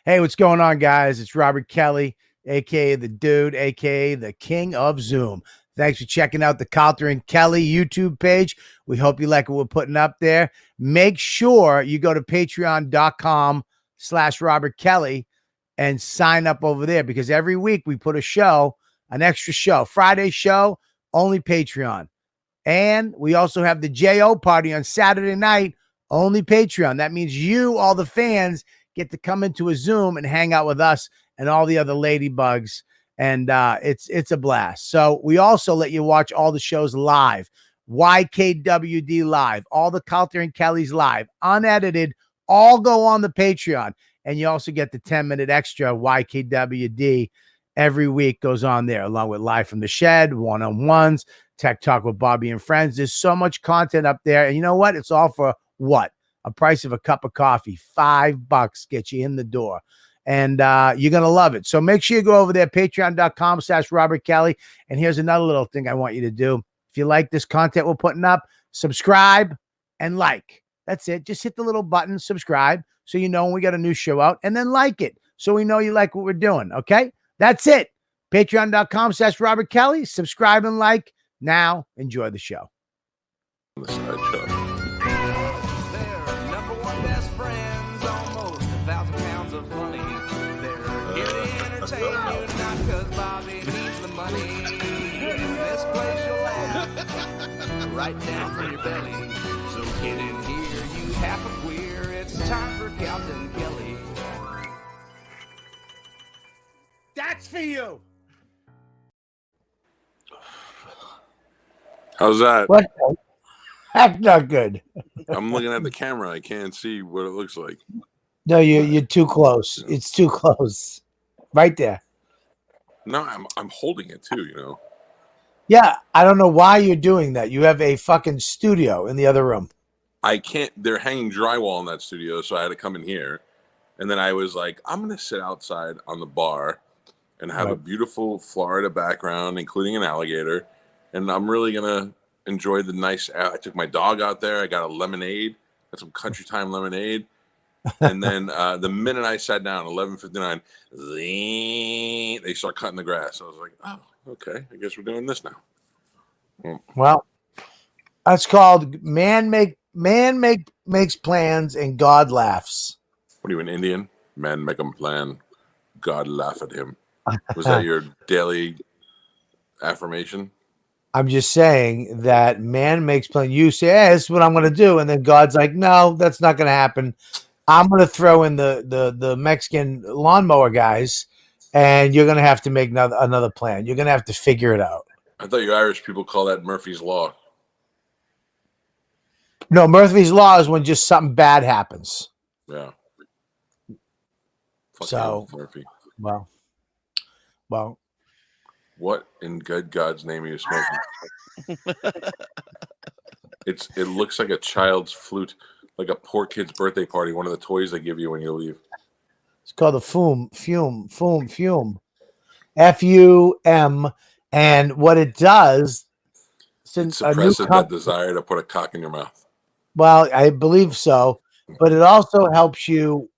Hey, what's going on, guys? It's Robert Kelly, aka the Dude, aka the King of Zoom. Thanks for checking out the Calta and Kelly YouTube page. We hope you like what we're putting up there. Make sure you go to patreon.com/Robert Kelly and sign up over there, because every week we put a show, an extra show. Friday show, only Patreon. And we also have the JO party on Saturday night, only Patreon. That means you, all the fans, get to come into a Zoom and hang out with us and all the other ladybugs. And it's a blast. So we also let you watch all the shows live. YKWD live, all the Calta and Kelly's live, unedited, all go on the Patreon. And you also get the 10-minute extra YKWD every week goes on there, along with Live from the Shed, one-on-ones, Tech Talk with Bobby and Friends. There's so much content up there. And you know what? It's all for what? A price of a cup of coffee. $5 gets you in the door. And you're going to love it. So make sure you go over there, patreon.com/Robert Kelly. And here's another little thing I want you to do. If you like this content we're putting up, subscribe and like. That's it. Just hit the little button, subscribe, so you know when we got a new show out, and then like it so we know you like what we're doing. Okay? That's it. Patreon.com/Robert Kelly. Subscribe and like. Now, enjoy the show. The sideshow. Right down from your belly. So get in here, you half a queer. It's time for Calta and Kelly. That's for you. How's that? What? That's not good. I'm looking at the camera. I can't see what it looks like. No, you're too close. It's too close. Right there. No, I'm holding it too, you know. Yeah, I don't know why you're doing that. You have a fucking studio in the other room. I can't. They're hanging drywall in that studio, so I had to come in here. And then I was like, I'm going to sit outside on the bar and have a beautiful Florida background, including an alligator. And I'm really going to enjoy the nice. I took my dog out there. I got a lemonade. Got some Country Time lemonade. And then the minute I sat down, 11:59, they start cutting the grass. I was like, oh, okay. I guess we're doing this now. Well, that's called man makes plans and God laughs. What are you, an Indian? Man make him plan, God laugh at him. Was that your daily affirmation? I'm just saying that man makes plans. You say, hey, this is what I'm going to do. And then God's like, no, that's not going to happen. I'm going to throw in the Mexican lawnmower guys, and you're going to have to make another plan. You're going to have to figure it out. I thought you Irish people call that Murphy's Law. No, Murphy's Law is when just something bad happens. Yeah. Fuck So, you, Murphy. Well. What in good God's name are you smoking? It looks like a child's flute, like a poor kid's birthday party, one of the toys they give you when you leave. It's called a fume. F-U-M. And what it does, It suppresses that desire to put a cock in your mouth. Well, I believe so, but it also helps you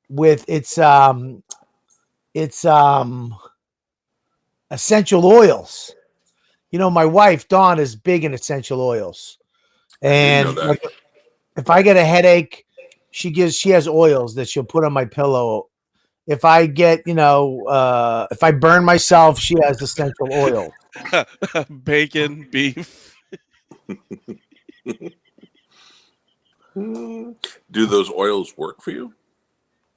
with its essential oils. You know, my wife Dawn is big in essential oils, and if I get a headache, she has oils that she'll put on my pillow. If I get, if I burn myself, she has essential oil. Bacon, beef. Do those oils work for you?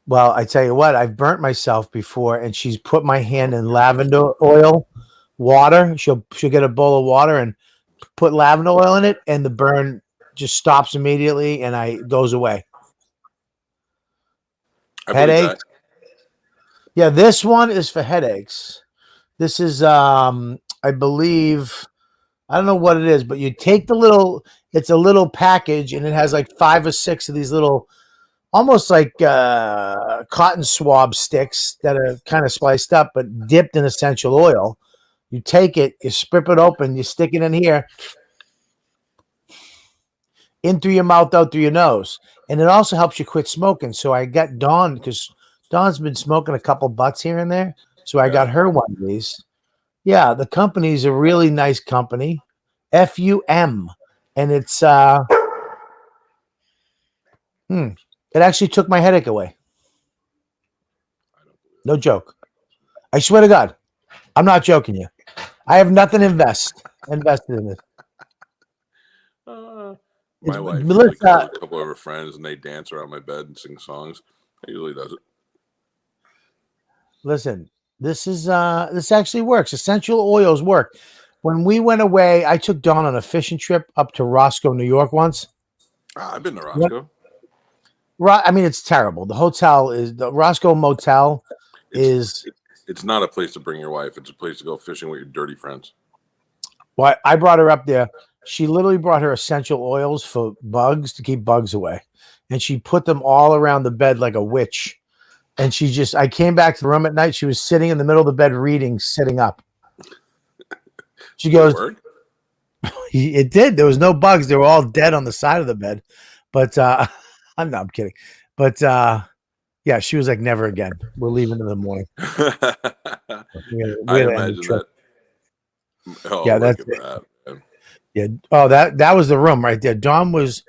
Well, I tell you what, I've burnt myself before, and she's put my hand in lavender oil, water. She'll get a bowl of water and put lavender oil in it, and the burn just stops immediately, and it goes away. Headache. Yeah, this one is for headaches. This is, I believe, I don't know what it is, but you take it's a little package, and it has like 5 or 6 of these little, almost like cotton swab sticks that are kind of spiced up, but dipped in essential oil. You take it, you strip it open, you stick it in here, in through your mouth, out through your nose. And it also helps you quit smoking. So I got Dawn, because Dawn's been smoking a couple butts here and there, so I got her one of these. Yeah, the company's a really nice company, FUM, and it's it actually took my headache away. No joke. I swear to God, I'm not joking you. I have nothing invested in it. My wife Melissa, calls a couple of her friends and they dance around my bed and sing songs. She usually does it. listen, this actually works. Essential oils work. When we went away, I took Dawn on a fishing trip up to Roscoe, New York once. I've been to Roscoe. I mean, it's terrible. The hotel is the Roscoe Motel. It's not a place to bring your wife. It's a place to go fishing with your dirty friends. Well, I brought her up there. She literally brought her essential oils for bugs to keep bugs away. And she put them all around the bed like a witch. And I came back to the room at night. She was sitting in the middle of the bed reading, sitting up. She goes, it did. There was no bugs. They were all dead on the side of the bed. But I'm kidding. But yeah, she was like, never again. We're leaving in the morning. I imagine that. Oh, yeah, that's it. Yeah. Oh, that was the room right there. Dawn was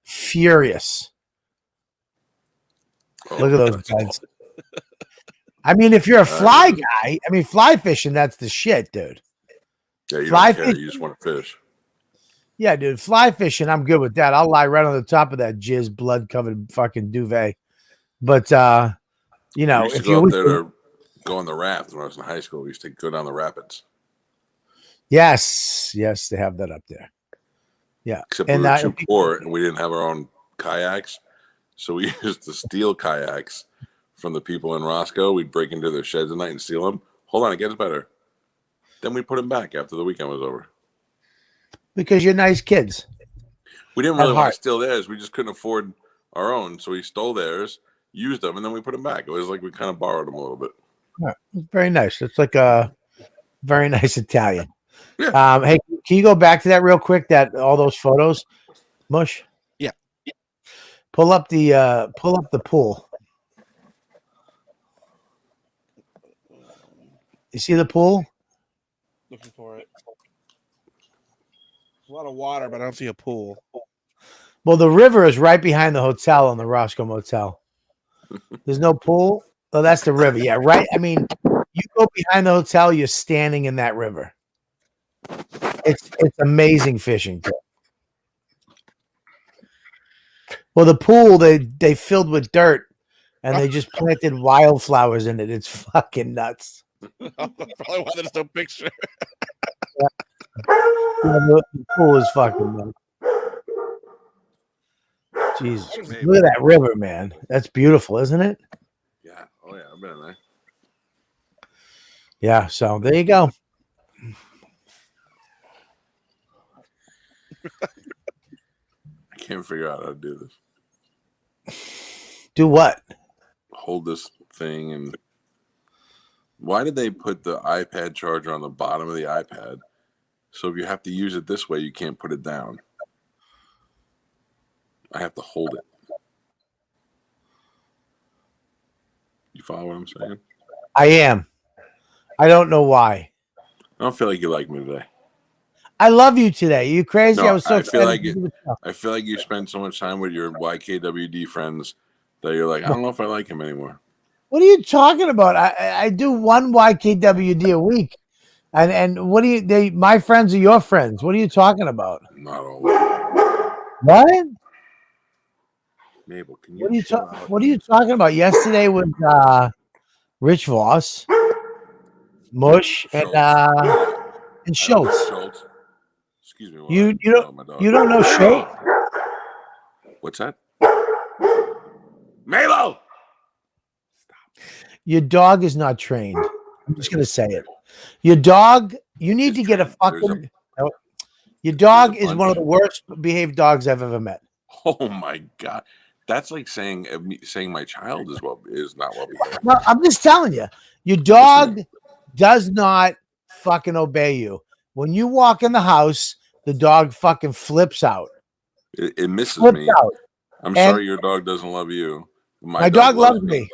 furious. Look at those guys. I mean, if you're a fly guy, fly fishing, that's the shit, dude. Yeah, you don't care. You just want to fish. Yeah, dude. Fly fishing, I'm good with that. I'll lie right on the top of that jizz, blood-covered fucking duvet. But, if you're up there to go on the raft when I was in high school, we used to go down the rapids. Yes, they have that up there. Yeah. Except we were too poor and we didn't have our own kayaks. So we used to steal kayaks from the people in Roscoe. We'd break into their sheds at night and steal them. Hold on, it gets better. Then we put them back after the weekend was over. Because you're nice kids. We didn't really want to steal theirs. We just couldn't afford our own. So we stole theirs, used them, and then we put them back. It was like we kind of borrowed them a little bit. Yeah, very nice. It's like a very nice Italian. Yeah. Hey, can you go back to that real quick? All those photos, Mush. Yeah. Pull up the pool. You see the pool? Looking for it. There's a lot of water, but I don't see a pool. Well, the river is right behind the hotel on the Roscoe Motel. There's no pool. Oh, that's the river. Yeah, right. I mean, you go behind the hotel, you're standing in that river. It's amazing fishing. Well, the pool they filled with dirt and they just planted wildflowers in it. It's fucking nuts. Probably why there's no picture. Yeah, the pool is fucking nuts. Jesus, look at that river, man. That's beautiful, isn't it? Yeah. Oh yeah, I've been in there. Yeah. So there you go. I can't figure out how to do this. Do what? Hold this thing and. Why did they put the iPad charger on the bottom of the iPad? So if you have to use it this way, you can't put it down. I have to hold it. You follow what I'm saying? I am. I don't know why. I don't feel like you like me today. I love you today. You crazy? No, I was so excited. I feel like you spend so much time with your YKWD friends that you're like, I don't know if I like him anymore. What are you talking about? I do one YKWD a week. And what do you my friends are your friends. What are you talking about? Not all. What? Mabel, can you what are you talking about? Yesterday was Rich Voss, Mush, and Schultz. Schultz. Excuse me. You don't know Schultz? What's that? Mabel! Your dog is not trained. I'm just gonna say it. Your dog, you need to get a fucking. Your dog is one of the worst behaved dogs I've ever met. Oh my god, that's like saying my child is not well behaved. No, I'm just telling you, your dog does not fucking obey you. When you walk in the house, the dog fucking flips out. It misses flips me. Out. I'm sorry your dog doesn't love you. My dog loves me.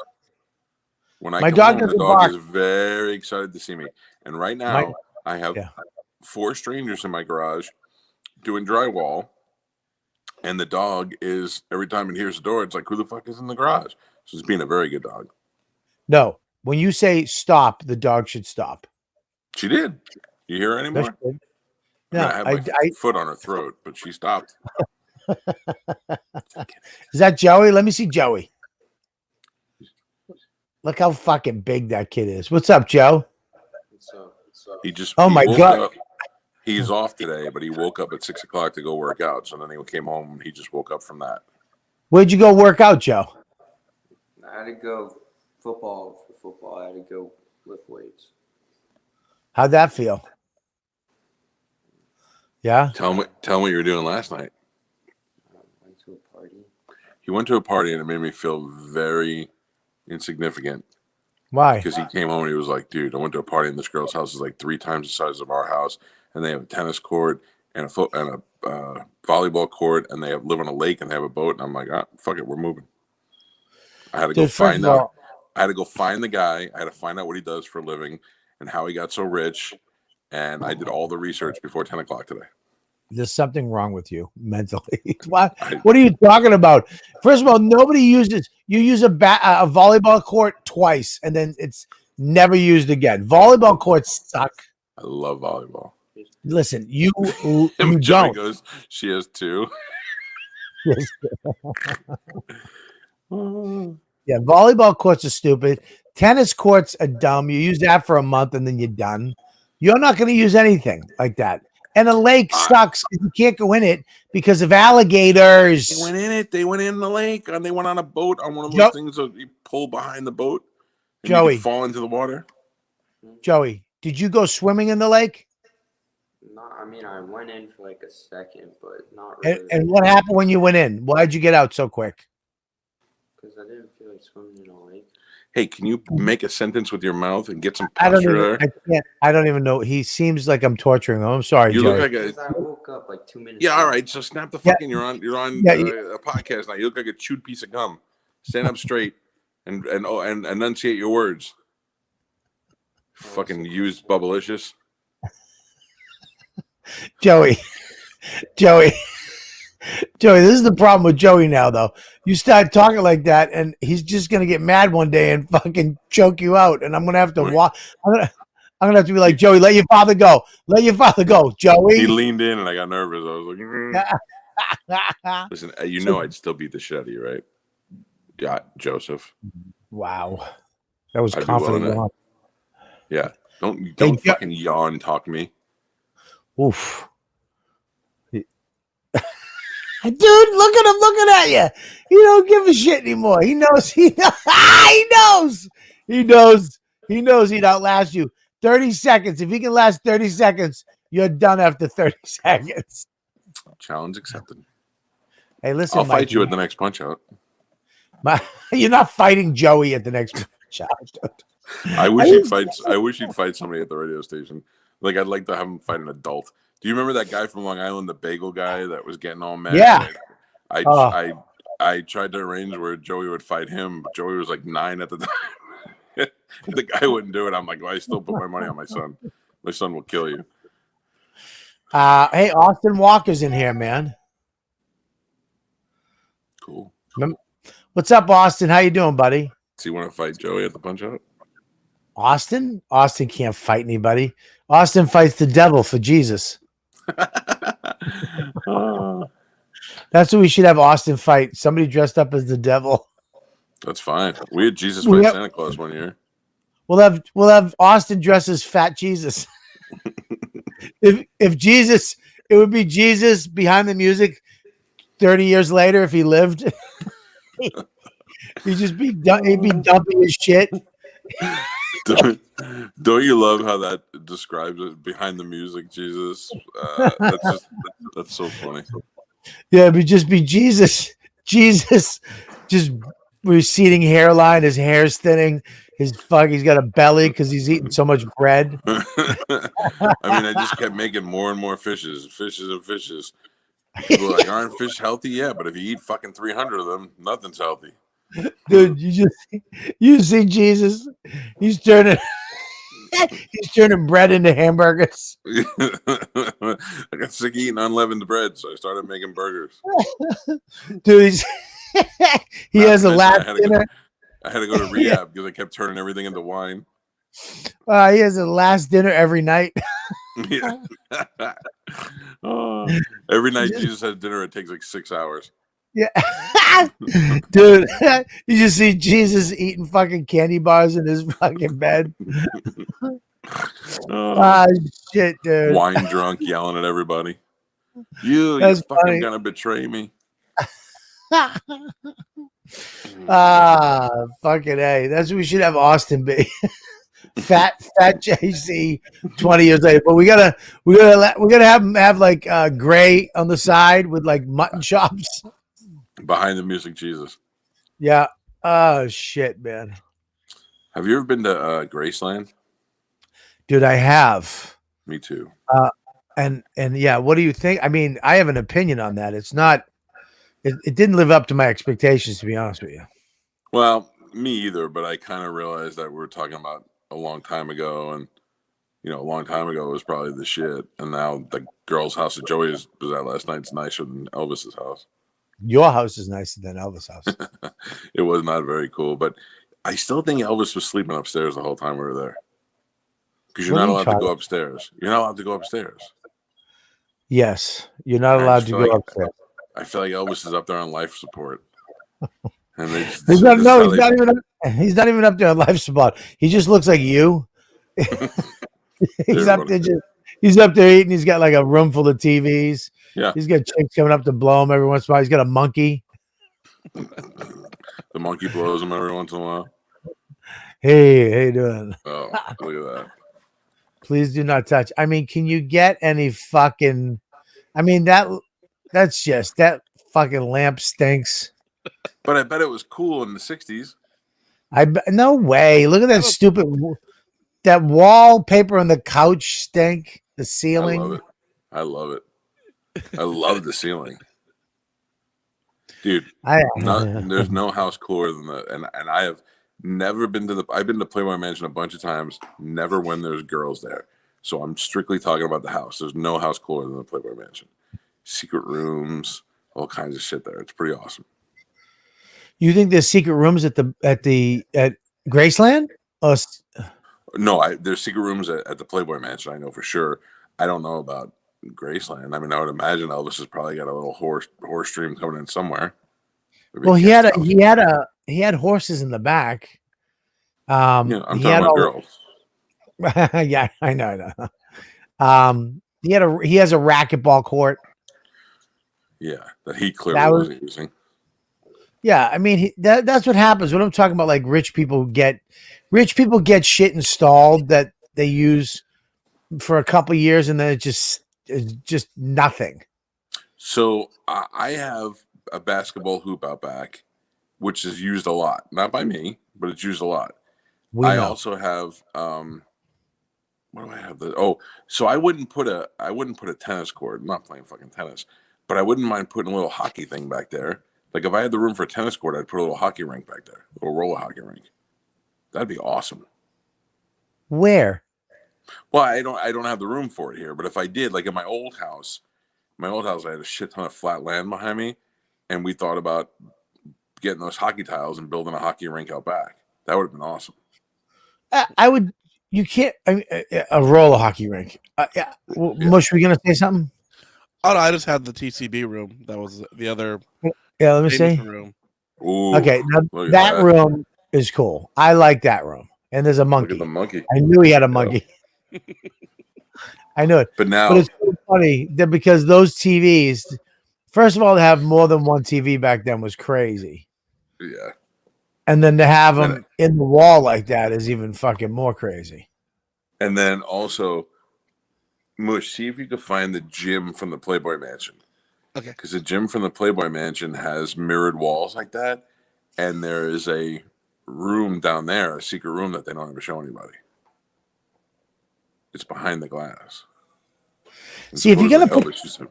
When I My come dog home, the doesn't dog bark. is very excited to see me. And right now, I have Yeah. 4 strangers in my garage doing drywall. And the dog is, every time it hears the door, it's like, who the fuck is in the garage? So it's being a very good dog. No, when you say stop, the dog should stop. She did. You hear her anymore? No, she didn't. I mean, No, I had my foot on her throat, but she stopped. Is that Joey? Let me see Joey. Look how fucking big that kid is. What's up, Joe? He just Oh he my woke God. up. He's off today, but he woke up at 6 o'clock to go work out. So then he came home and he just woke up from that. Where'd you go work out, Joe? I had to go for football. I had to go lift weights. How'd that feel? Yeah. Tell him what you were doing last night. Went to a party. He went to a party and it made me feel very insignificant. Why? Because he came home and he was like, dude, I went to a party and this girl's house is like 3 times the size of our house. And they have a tennis court and a volleyball court, and they live on a lake and they have a boat. And I'm like, fuck it, we're moving. I had to go find out. I had to go find the guy. I had to find out what he does for a living and how he got so rich. And I did all the research before 10 o'clock today. There's something wrong with you mentally. What are you talking about? First of all, nobody uses. You use a volleyball court twice, and then it's never used again. Volleyball courts suck. I love volleyball. Listen, you And Joey don't. goes, she has 2. Yeah, volleyball courts are stupid. Tennis courts are dumb. You use that for a month and then you're done. You're not going to use anything like that. And a lake sucks if you can't go in it because of alligators. They went in it. They went in the lake, and they went on a boat on one of those things that you pull behind the boat. And Joey, you can fall into the water. Joey, did you go swimming in the lake? No, I mean I went in for like a second, but not really. And what happened when you went in? Why'd you get out so quick? Because I didn't feel like swimming in a lake. Hey, can you make a sentence with your mouth and get some I posture there? don't even know. He seems like I'm torturing him. I'm sorry, You Joey. look like Because I woke up like 2 minutes. Yeah, ago. all right. So snap the fucking. You're on a podcast now. You look like a chewed piece of gum. Stand up straight and enunciate your words. Fucking use bubblicious. Joey, this is the problem with Joey now, though. You start talking like that, and he's just gonna get mad one day and fucking choke you out. And I'm gonna have to walk. I'm gonna have to be like, Joey, let your father go. Let your father go, Joey. He leaned in, and I got nervous. I was like, listen, you know, I'd still beat the shit out of you, right? Yeah, Joseph. Wow, that was I'd be confident. willing to- Yeah, don't Hey, fucking yawn talk to me. Oof. Dude, look at him looking at you. He don't give a shit anymore. He knows he knows he'd outlast you. 30 seconds. If he can last 30 seconds, you're done after 30 seconds. Challenge accepted. Hey, listen, I'll fight Mikey, you at the next punch out. you're not fighting Joey at the next punch out. I wish he'd fight somebody at the radio station. Like, I'd like to have him fight an adult. Do you remember that guy from Long Island, the bagel guy that was getting all mad? Yeah. I tried to arrange where Joey would fight him, but Joey was like 9 at the time. The guy wouldn't do it. I'm like, well, I still put my money on my son. My son will kill you. Hey, Austin Walker's in here, man. Cool. What's up, Austin? How you doing, buddy? Does he want to fight Joey at the punch out? Austin can't fight anybody. Austin fights the devil for Jesus. That's what we should have Austin fight. Somebody dressed up as the devil. That's fine. We had Jesus fight Santa Claus one year. We'll have Austin dress as Fat Jesus. if Jesus, it would be Jesus behind the music 30 years later if he lived. He'd be dumping his shit. Don't you love how that describes it behind the music, Jesus? That's so funny. Yeah, it'd just be Jesus. Jesus just receding hairline, his hair's thinning, he's got a belly because he's eating so much bread. I just kept making more and more fishes. People are like, aren't fish healthy? Yeah, but if you eat fucking 300 of them, nothing's healthy. Dude, you see Jesus He's turning bread into hamburgers. I got sick of eating unleavened bread, so I started making burgers. Dude, he has a last dinner. I had to go to rehab because I kept turning everything into wine. He has a last dinner every night. Yeah. Every night Jesus has dinner, it takes like 6 hours. Yeah. Dude, you just see Jesus eating fucking candy bars in his fucking bed. Shit, dude. Wine drunk, yelling at everybody. You're That's fucking funny. gonna betray me. Fucking A. That's what we should have Austin be. Fat JC 20 years later. But we gotta have him have like gray on the side with like mutton chops. Behind the music, Jesus. Yeah. Oh shit, man. Have you ever been to Graceland? Dude, I have. Me too. And yeah, what do you think? I mean, I have an opinion on that. It's not. It didn't live up to my expectations, to be honest with you. Well, me either, but I kind of realized that we were talking about a long time ago, and a long time ago was probably the shit. And now the girl's house that Joey was at last night's nicer than Elvis's house. Your house is nicer than Elvis' house. It was not very cool, but I still think Elvis was sleeping upstairs the whole time we were there. Because you're not allowed to go upstairs. You're not allowed to go upstairs. Yes, you're not allowed to go upstairs. I feel like Elvis is up there on life support. And he's not even up there on life support. He just looks like you. He's up there eating. He's got like a room full of TVs. Yeah. He's got chicks coming up to blow him every once in a while. He's got a monkey. The monkey blows him every once in a while. Hey, how you doing? Oh, look at that. Please do not touch. I mean, can you get any fucking... I mean, that's just... That fucking lamp stinks. But I bet it was cool in the 60s. No way. Look at that stupid... That wallpaper on the couch stink. The ceiling. I love it. I love the ceiling. Dude, there's no house cooler than that. And I have never been to I've been to Playboy Mansion a bunch of times, never when there's girls there. So I'm strictly talking about the house. There's no house cooler than the Playboy Mansion. Secret rooms, all kinds of shit there. It's pretty awesome. You think there's secret rooms at Graceland? No, there's secret rooms at the Playboy Mansion. I know for sure. I don't know about Graceland. I mean, I would imagine Elvis has probably got a little horse stream coming in somewhere. Well, he had horses in the back. I'm talking about girls. Yeah, I know. He has a racquetball court. Yeah, that he clearly wasn't using. Yeah, I mean that's what happens when I'm talking about like rich people get shit installed that they use for a couple of years and then it's just nothing. So I have a basketball hoop out back, which is used a lot, not by me, but it's used a lot. I also have what do I have? So I wouldn't put a tennis court. I'm not playing fucking tennis, but I wouldn't mind putting a little hockey thing back there. Like if I had the room for a tennis court, I'd put a little hockey rink back there, a little roller hockey rink. That'd be awesome. Where? Well, I don't have the room for it here, but if I did, like in my old house, I had a shit ton of flat land behind me, and we thought about getting those hockey tiles and building a hockey rink out back. That would have been awesome. I would. You can't. I mean, a roller hockey rink. Yeah. Mush, were you gonna say something? Oh no, I just had the TCB room. That was the other. Yeah, let me see. Room. Ooh, okay, now that room is cool. I like that room. And there's a monkey. Look at the monkey. I knew he had a monkey. I knew it. But it's so funny that because those TVs, first of all, to have more than one TV back then was crazy. Yeah. And then to have them in the wall like that is even fucking more crazy. And then also, Mush, see if you could find the gym from the Playboy Mansion. Okay. Because the gym from the Playboy Mansion has mirrored walls like that. And there is a room down there, a secret room that they don't ever show anybody. It's behind the glass. And see, if you're going to put... Elvis used to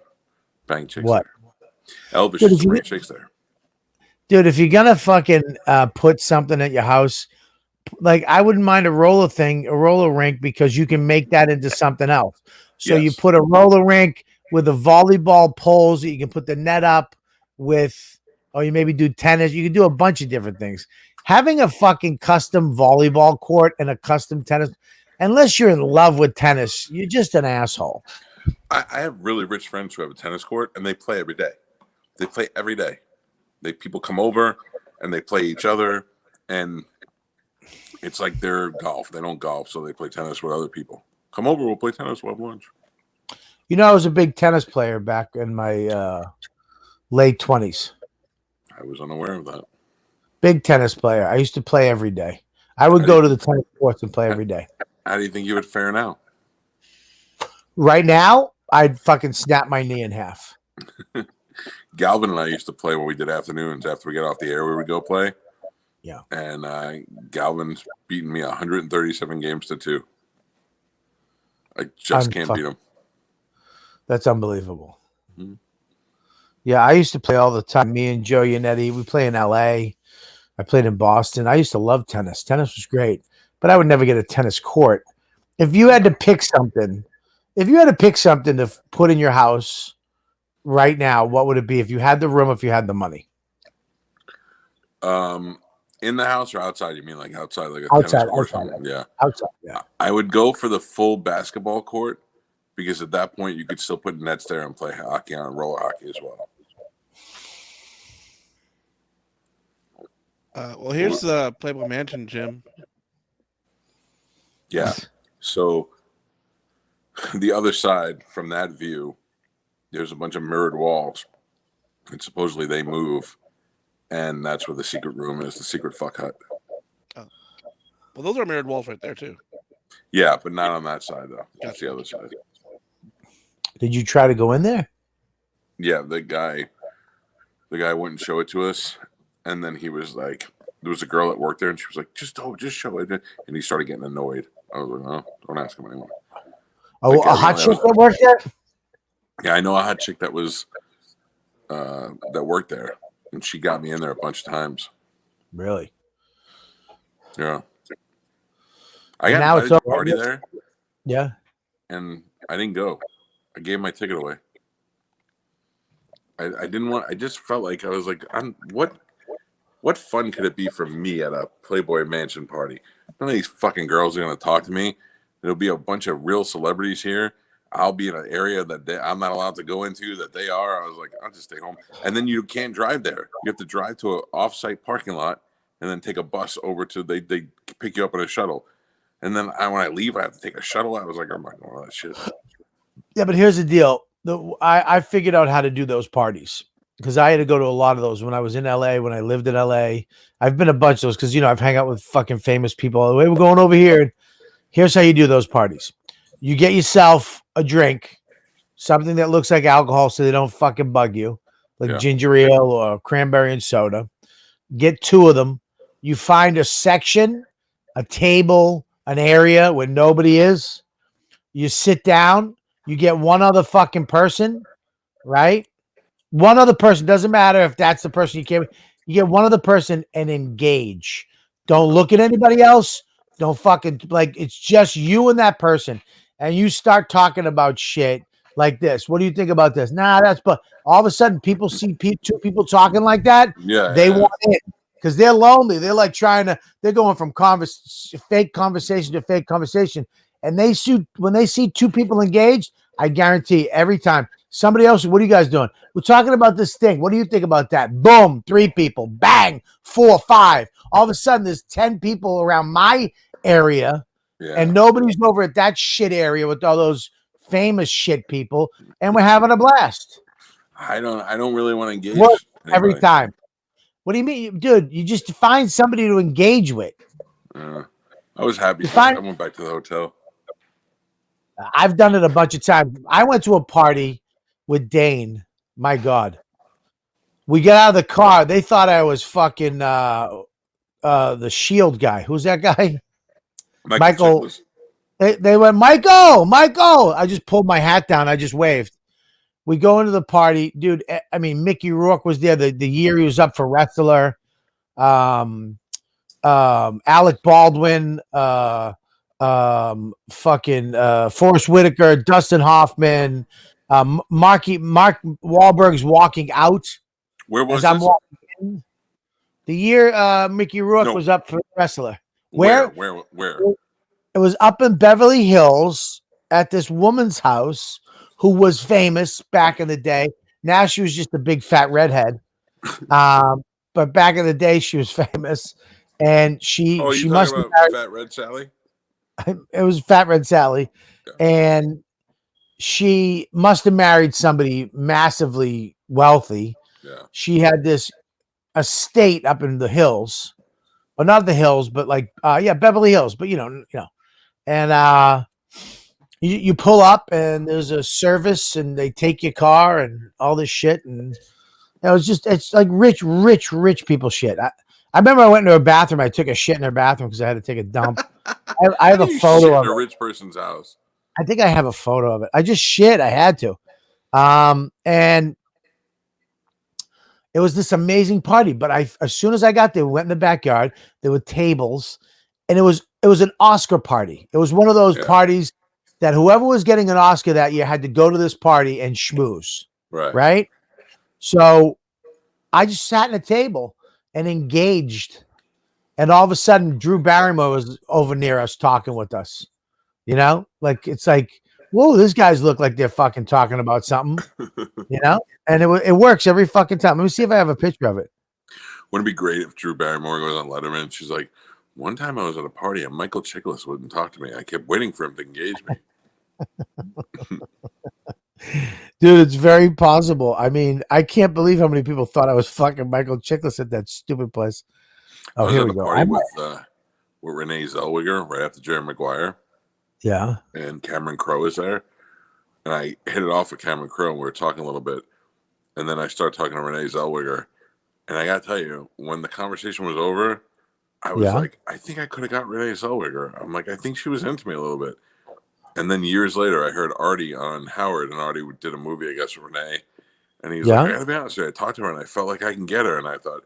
bang chicks what? There. Elvis used to bang chicks there. Dude, if you're going to fucking put something at your house, like I wouldn't mind a roller rink, because you can make that into something else. So you Yes. put a roller rink with a volleyball poles that you can put the net up with, or you maybe do tennis. You can do a bunch of different things. Having a fucking custom volleyball court and a custom tennis, unless you're in love with tennis, you're just an asshole. I have really rich friends who have a tennis court, and they play every day. They play every day. People come over and they play each other, and it's like they're golf. They don't golf, so they play tennis with other people. Come over, we'll play tennis, we'll have lunch. You know, I was a big tennis player back in my late 20s. I was unaware of that. Big tennis player. I used to play every day. I would go to the tennis courts and play every day. How do you think you would fare now? Right now, I'd fucking snap my knee in half. Galvin and I used to play when we did afternoons. After we get off the air, we would go play. Yeah. And Galvin's beaten me 137 games to 2. I just can't beat him. That's unbelievable. Mm-hmm. Yeah, I used to play all the time. Me and Joe Yannetti, we play in LA. I played in Boston. I used to love tennis. Tennis was great, but I would never get a tennis court. If you had to pick something to put in your house right now, what would it be? If you had the room, if you had the money? In the house or outside? You mean like outside, like a Outside, tennis court? outside. Yeah. Outside, yeah. I would go for the full basketball court, because at that point you could still put nets there and play hockey on roller hockey as well. Well, here's the Playboy Mansion, Jim. Yeah. So the other side from that view, there's a bunch of mirrored walls, and supposedly they move, and that's where the secret room is, the secret fuck hut. Oh. Well, those are mirrored walls right there too. Yeah, but not on that side though. That's the other side. Did you try to go in there? Yeah, the guy wouldn't show it to us, and then he was like, there was a girl that worked there, and she was like, just show it, and he started getting annoyed. I was like, no, don't ask him anymore. Oh, Like, a hot chick that worked there? Yeah, I know a hot chick that was that worked there, and she got me in there a bunch of times. Really? Yeah. I got now invited it's to a party there, Yeah. and I didn't go. I gave my ticket away. I didn't want. I just felt like I was like, what fun could it be for me at a Playboy Mansion party? None of these fucking girls are gonna talk to me. There'll be a bunch of real celebrities here. I'll be in an area that I'm not allowed to go into that they are. I was like, I'll just stay home. And then you can't drive there. You have to drive to an off-site parking lot and then take a bus over to they pick you up in a shuttle. And then when I leave, I have to take a shuttle. I was like, I'm not going to that shit. Yeah, but here's the deal. I figured out how to do those parties, because I had to go to a lot of those when I was in LA, when I lived in LA. I've been a bunch of those because, I've hung out with fucking famous people all the way. We're going over here. And here's how you do those parties. You get yourself a drink, something that looks like alcohol so they don't fucking bug you, like ginger ale or cranberry and soda. Get 2 of them. You find a section, a table, an area where nobody is. You sit down. You get one other fucking person, right? One other person. Doesn't matter if that's the person you came with. You get one other person and engage. Don't look at anybody else. Don't fucking, like, it's just you and that person. And you start talking about shit like this. What do you think about this? Nah, but all of a sudden people see 2 people talking like that. Yeah. They want it because they're lonely. They're like they're going from fake conversation to fake conversation. And when they see 2 people engaged, I guarantee every time somebody else, what are you guys doing? We're talking about this thing. What do you think about that? Boom, 3 people, bang, 4, 5. All of a sudden there's 10 people around my area. Yeah. And nobody's over at that shit area with all those famous shit people, and we're having a blast. I don't really want to engage every time. What do you mean, dude? You just find somebody to engage with. I was happy. I went back to the hotel. I've done it a bunch of times. I went to a party with Dane. My God. We got out of the car. They thought I was fucking the Shield guy. Who's that guy? Michael. They went, Michael. I just pulled my hat down. I just waved. We go into the party. Dude, I mean, Mickey Rourke was there the year he was up for wrestler. Alec Baldwin, fucking Forrest Whitaker, Dustin Hoffman, Mark Wahlberg's walking out. Where was as I'm this? walking in. The year Mickey Rourke No. was up for wrestler. Where? It was up in Beverly Hills at this woman's house who was famous back in the day. Now she was just a big fat redhead. But back in the day she was famous. And she Oh, you must talking have about Fat Red Sally? it was Fat Red Sally. Yeah. And she must have married somebody massively wealthy. Yeah. She had this estate up in the hills. Well, not the hills, but like Beverly Hills, but you know. And you pull up and there's a service and they take your car and all this shit. And it's like rich people shit. I remember I went into her bathroom. I took a shit in her bathroom because I had to take a dump. I have a photo of a it. rich person's house. I think I have a photo of it. I just shit. I had to. And it was this amazing party. But as soon as I got there, we went in the backyard. There were tables, and it was an Oscar party. It was one of those parties that whoever was getting an Oscar that year had to go to this party and schmooze. Right. So I just sat at a table and engaged. And all of a sudden, Drew Barrymore was over near us talking with us. You know, like it's like, whoa, these guys look like they're fucking talking about something. You know, and it works every fucking time. Let me see if I have a picture of it. Wouldn't it be great if Drew Barrymore goes on Letterman and she's like, one time I was at a party and Michael Chiklis wouldn't talk to me. I kept waiting for him to engage me. Dude, it's very possible. I mean, I can't believe how many people thought I was fucking Michael Chiklis at that stupid place. Oh, here we go. I was at a party with Renee Zellweger right after Jerry Maguire. Yeah. And Cameron Crowe is there. And I hit it off with Cameron Crowe and we were talking a little bit. And then I started talking to Renee Zellweger. And I got to tell you, when the conversation was over, I was like, I think I could have got Renee Zellweger. I'm like, I think she was into me a little bit. And then years later, I heard Artie on Howard, and Artie did a movie, I guess, with Renee. And he's like, I got to be honest with you, I talked to her, and I felt like I can get her. And I thought,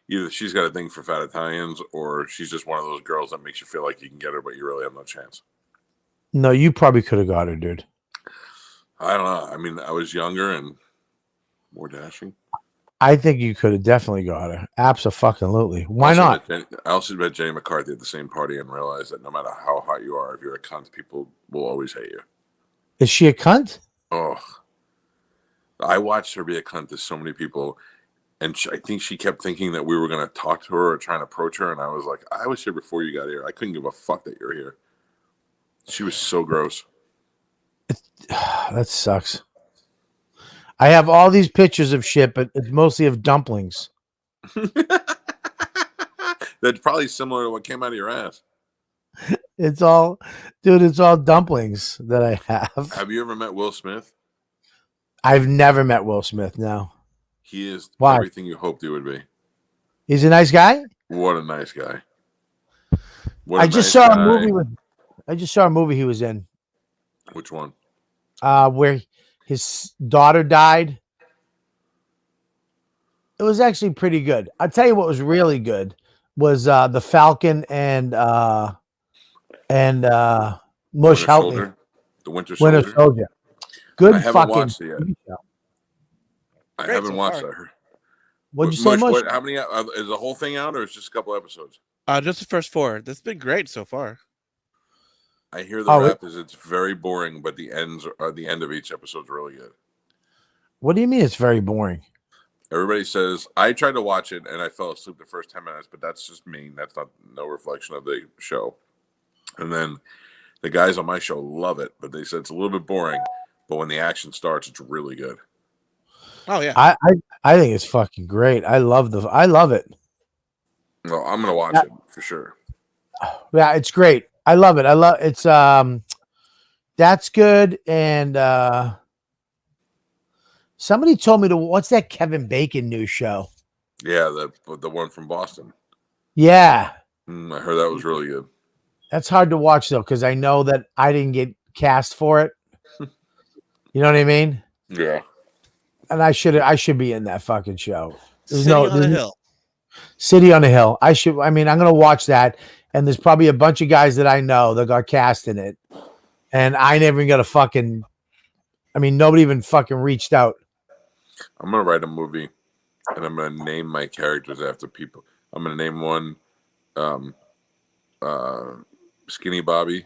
either she's got a thing for fat Italians, or she's just one of those girls that makes you feel like you can get her, but you really have no chance. No, you probably could have got her, dude. I don't know. I mean, I was younger and more dashing. I think you could have definitely got her. Absolutely. Why not? I also met Jenny McCarthy at the same party and realized that no matter how hot you are, if you're a cunt, people will always hate you. Is she a cunt? Oh, I watched her be a cunt to so many people. And I think she kept thinking that we were going to talk to her or try and approach her. And I was like, I was here before you got here. I couldn't give a fuck that you're here. She was so gross. That sucks. I have all these pictures of shit, but it's mostly of dumplings. That's probably similar to what came out of your ass. It's all dumplings that I have. Have you ever met Will Smith? I've never met Will Smith, no. He is Why? Everything you hoped he would be. He's a nice guy? What a nice guy. I just saw a movie he was in. Which one? Where his daughter died. It was actually pretty good. I'll tell you what was really good was the Falcon and Mush Help Me. The Winter Soldier. Good. I haven't watched it yet. I haven't watched it. What'd you say, Mush? How many is the whole thing out, or is it just a couple episodes? Just the first 4. That's been great so far. I hear the rap is it's very boring, but the end of each episode is really good. What do you mean it's very boring? Everybody says I tried to watch it and I fell asleep the first 10 minutes, but that's just me. That's no reflection of the show. And then the guys on my show love it, but they said it's a little bit boring. But when the action starts, it's really good. Oh yeah, I think it's fucking great. I love it. Well, I'm gonna watch it for sure. Yeah, it's great. I love it. It's that's good. And somebody told me what's that Kevin Bacon new show? Yeah, the one from Boston. Yeah. I heard that was really good. That's hard to watch though, because I know that I didn't get cast for it. You know what I mean? Yeah. And I should be in that fucking show. City on the Hill. City on a Hill. I'm gonna watch that, and there's probably a bunch of guys that I know that got cast in it, and I never even got a fucking. Nobody even fucking reached out. I'm gonna write a movie, and I'm gonna name my characters after people. I'm gonna name one, Skinny Bobby.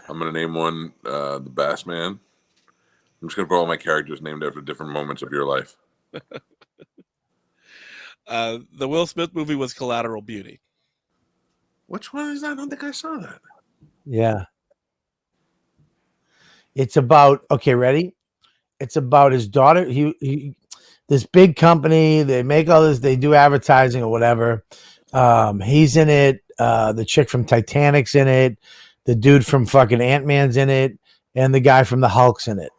I'm gonna name one, the Bass Man. I'm just gonna put all my characters named after different moments of your life. The Will Smith movie was Collateral Beauty. Which one is that? I don't think I saw that. Yeah. It's about, okay, ready? It's about his daughter. He this big company, they make all this, they do advertising or whatever. He's in it. The chick from Titanic's in it. The dude from fucking Ant-Man's in it. And the guy from the Hulk's in it.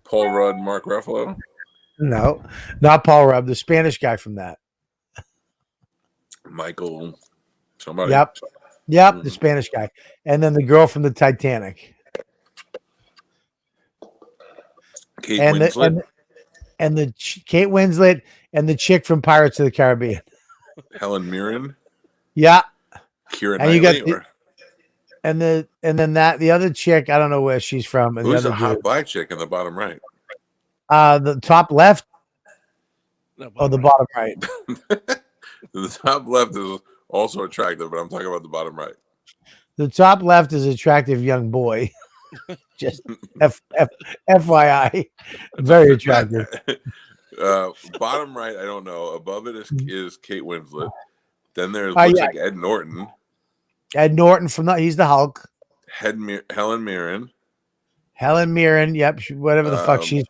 Paul Rudd, Mark Ruffalo? No, not Paul Rudd, the Spanish guy from that. Michael somebody? Yep, the Spanish guy. And then the girl from the Titanic. Kate Winslet? Kate Winslet and the chick from Pirates of the Caribbean. Helen Mirren? Yeah. Keira And you Knightley? got the other chick, I don't know where she's from. And who's the the other hot black chick in the bottom right? The top left? No, Oh, the bottom right. The top left is also attractive, but I'm talking about the bottom right. The top left is attractive young boy. Just FYI. Very attractive. Bottom right, I don't know. Above it is Kate Winslet. Then there's looks like Ed Norton. Ed Norton he's the Hulk. Helen Mirren. Helen Mirren, yep, whatever the fuck she's.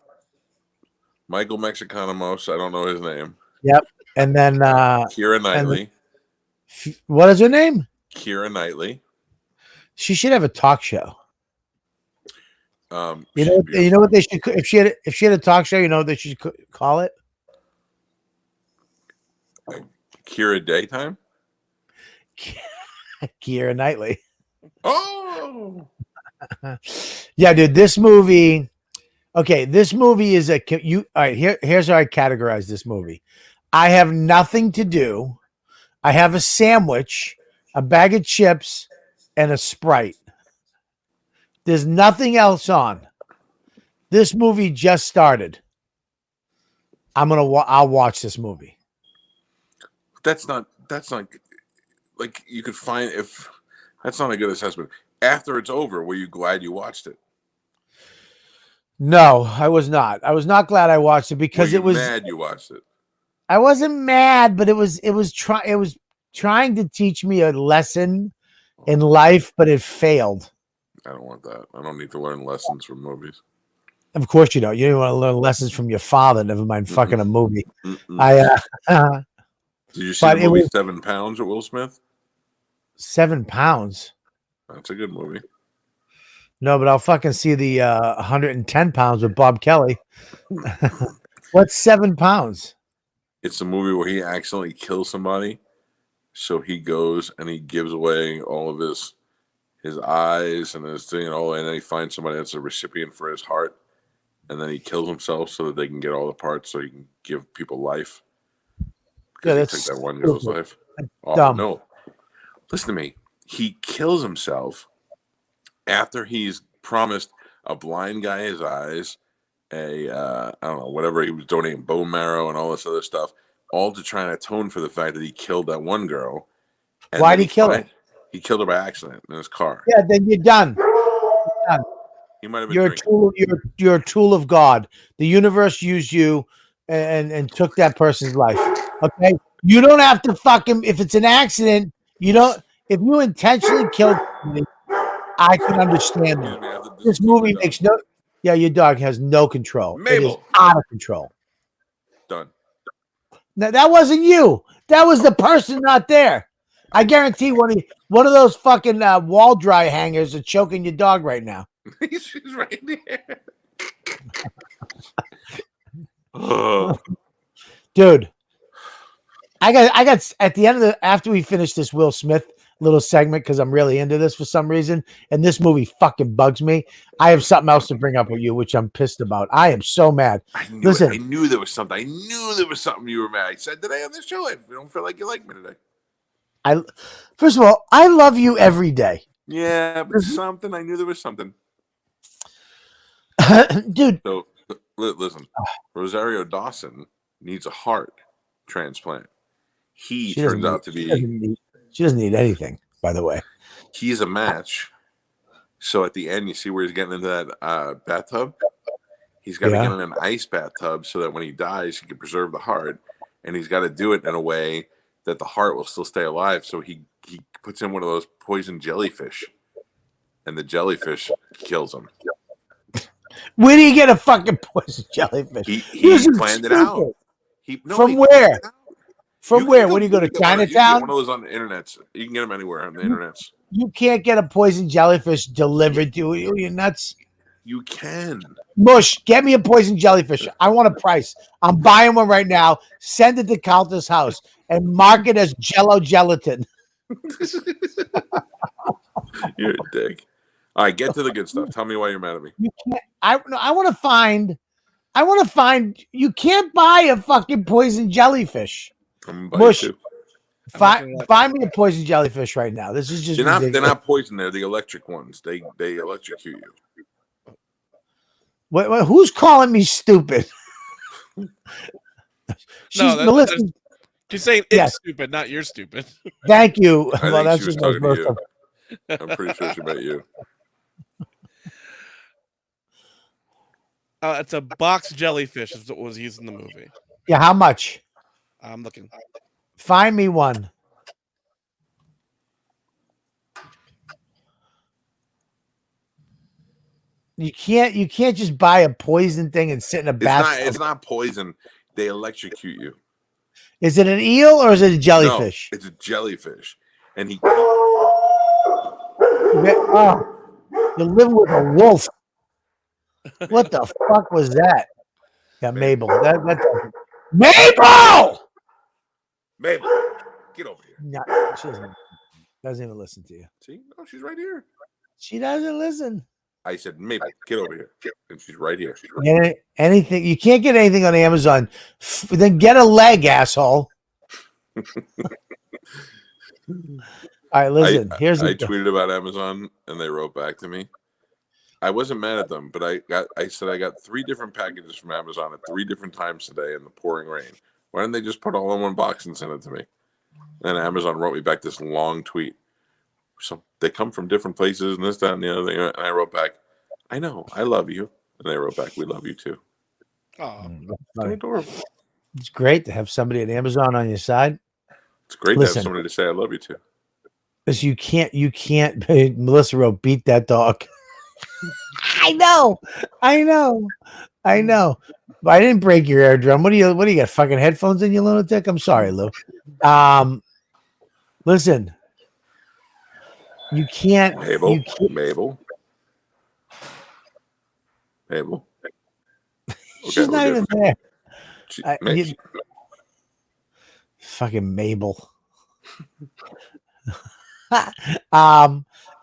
Michael Mexicanamos, I don't know his name. Yep, and then Keira Knightley. What is her name? Keira Knightley. She should have a talk show. You know what they should, if she had a talk show, you know what they should call it? Keira Daytime. Keira Knightley. Oh, yeah, dude. This movie. Okay, this movie is all right. Here's how I categorize this movie. I have nothing to do. I have a sandwich, a bag of chips, and a Sprite. There's nothing else on. This movie just started. I'll watch this movie. that's not like you could find if that's not a good assessment. After it's over, were you glad you watched it? No, I was not. I was not glad I watched it because it was mad you watched it. I wasn't mad, but it was trying to teach me a lesson in life, but it failed. I don't want that. I don't need to learn lessons from movies. Of course you don't. You don't want to learn lessons from your father, never mind fucking a movie. Did you see the movie 7 Pounds with Will Smith? 7 pounds. That's a good movie. No, but I'll fucking see the 110 pounds with Bob Kelly. What's 7 pounds? It's a movie where he accidentally kills somebody. So he goes and he gives away all of his eyes and his thing and all, and then he finds somebody that's a recipient for his heart. And then he kills himself so that they can get all the parts so he can give people life. Because he took that one girl's life. Oh, dumb. No. Listen to me. He kills himself after he's promised a blind guy his eyes, I don't know, whatever, he was donating bone marrow and all this other stuff, all to try and atone for the fact that he killed that one girl. Why did he kill her? He killed her by accident in his car. Yeah, then you're done. You're done. He might have been you're a tool of God. The universe used you and took that person's life. Okay? You don't have to fucking, if it's an accident, you don't, if you intentionally killed somebody, I can understand that. This movie makes no, yeah, your dog has no control. Mabel. It is out of control. Done. Now, that wasn't you. That was the person not there. I guarantee one of those fucking wall dry hangers are choking your dog right now. He's right there. Oh. Dude, I got at the end of after we finish this Will Smith little segment because I'm really into this for some reason, and this movie fucking bugs me. I have something else to bring up with you, which I'm pissed about. I am so mad. I knew Listen. it. I knew there was something. I knew there was something you were mad. I said today on this show, I don't feel like you like me today. First of all, I love you every day. Yeah, but something. I knew there was something. Dude. So, listen, Rosario Dawson needs a heart transplant. He turns out to be... She doesn't need anything, by the way. He's a match. So at the end, you see where he's getting into that bathtub? He's got to get in an ice bathtub so that when he dies, he can preserve the heart. And he's got to do it in a way that the heart will still stay alive. So he puts in one of those poison jellyfish. And the jellyfish kills him. Where do you get a fucking poison jellyfish? He planned it out. From where? From where? Where do you go to Chinatown? You can get one of those on the internet. You can get them anywhere on the internet. You can't get a poison jellyfish delivered to you. You're nuts. You can. Mush, get me a poison jellyfish. I want a price. I'm buying one right now. Send it to Calta's house and mark it as Jello gelatin. You're a dick. All right, get to the good stuff. Tell me why you're mad at me. You can't. I want to find. You can't buy a fucking poison jellyfish. Mush, find me a poison jellyfish right now. This is just they're not poison. They're the electric ones. They electrocute you. Wait, who's calling me stupid? She's saying it's stupid, not you're stupid. Thank you. I think she was talking to you. I'm pretty sure she meant you. It's a box jellyfish is what was used in the movie. Yeah, how much? I'm looking. Find me one. You can't just buy a poison thing and sit in a bathtub. It's not poison. They electrocute you. Is it an eel or is it a jellyfish? No, it's a jellyfish. And he... Oh, you're living with a wolf. What the fuck was that? Yeah, Mabel. Mabel! Mabel, get over here. No, she doesn't even listen to you. See? No, she's right here. She doesn't listen. I said, Mabel, get over here. And she's right here. Anything. You can't get anything on Amazon. Then get a leg, asshole. All right, listen. I tweeted about Amazon, and they wrote back to me. I wasn't mad at them, but I said I got 3 different packages from Amazon at 3 different times today in the pouring rain. Why didn't they just put all in one box and send it to me? And Amazon wrote me back this long tweet. So they come from different places and this, that, and the other thing. And I wrote back, I know, I love you. And they wrote back, we love you too. Oh, so adorable. It's great to have somebody at Amazon on your side. It's great to have somebody to say I love you too. Because you can't. Melissa wrote, beat that dog. I know. But I didn't break your eardrum. What do you got? Fucking headphones in, you lunatic? I'm sorry, Lou. Listen. You can't. Mabel. She's not even there. Fucking Mabel.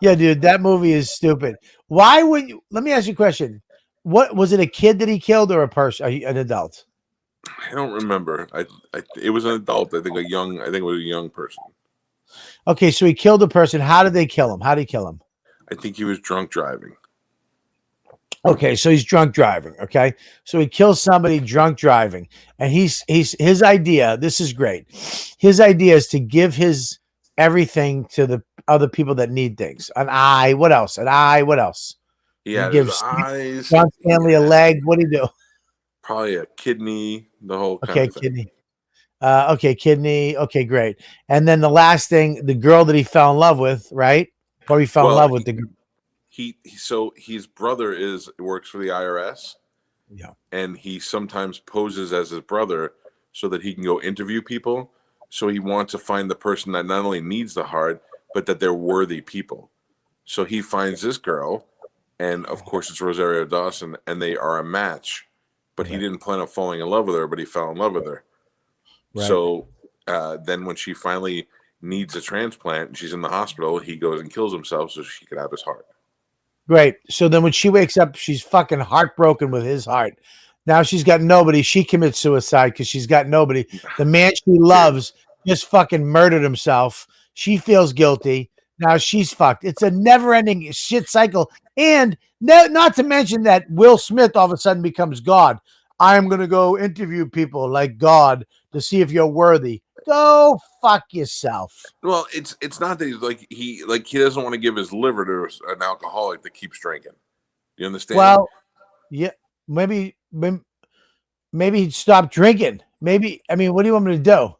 Yeah, dude, that movie is stupid. Why would you? Let me ask you a question. What was it? A kid that he killed or a person? An adult? I don't remember. It was an adult. I think it was a young person. Okay, so he killed a person. How did they kill him? How did he kill him? I think he was drunk driving. Okay, so he's drunk driving. Okay, so he kills somebody drunk driving, and his idea. This is great. His idea is to give his everything to the other people that need things. An eye. What else? What else? He gives eyes. John Stanley a leg. What do you do? Probably a kidney. The whole kind of thing. Kidney. Okay, kidney. Okay, great. And then the last thing, the girl that he fell in love with, right? Or he fell in love with the girl. So his brother works for the IRS. Yeah. And he sometimes poses as his brother so that he can go interview people. So he wants to find the person that not only needs the heart, but that they're worthy people. So he finds this girl, and of course it's Rosario Dawson, and they are a match. But he didn't plan on falling in love with her, but he fell in love with her. Right. So then when she finally needs a transplant and she's in the hospital, he goes and kills himself so she could have his heart. Great. So then when she wakes up, she's fucking heartbroken with his heart. Now she's got nobody. She commits suicide because she's got nobody. The man she loves just fucking murdered himself. She feels guilty. Now she's fucked. It's a never-ending shit cycle. And not to mention that Will Smith all of a sudden becomes God. I'm going to go interview people like God to see if you're worthy. Go fuck yourself. Well, it's not that he doesn't want to give his liver to an alcoholic that keeps drinking. You understand? Well, yeah, maybe he'd stop drinking. Maybe, I mean, what do you want me to do?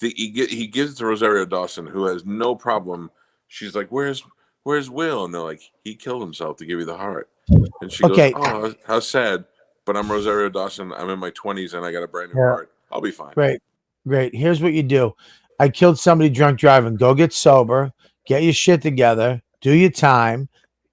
He gives it to Rosario Dawson, who has no problem. She's like, "Where's Will?" And they're like, "He killed himself to give you the heart." And she goes, "Oh, how sad." But I'm Rosario Dawson. I'm in my 20s and I got a brand new heart. I'll be fine. Great. Here's what you do. I killed somebody drunk driving. Go get sober. Get your shit together. Do your time.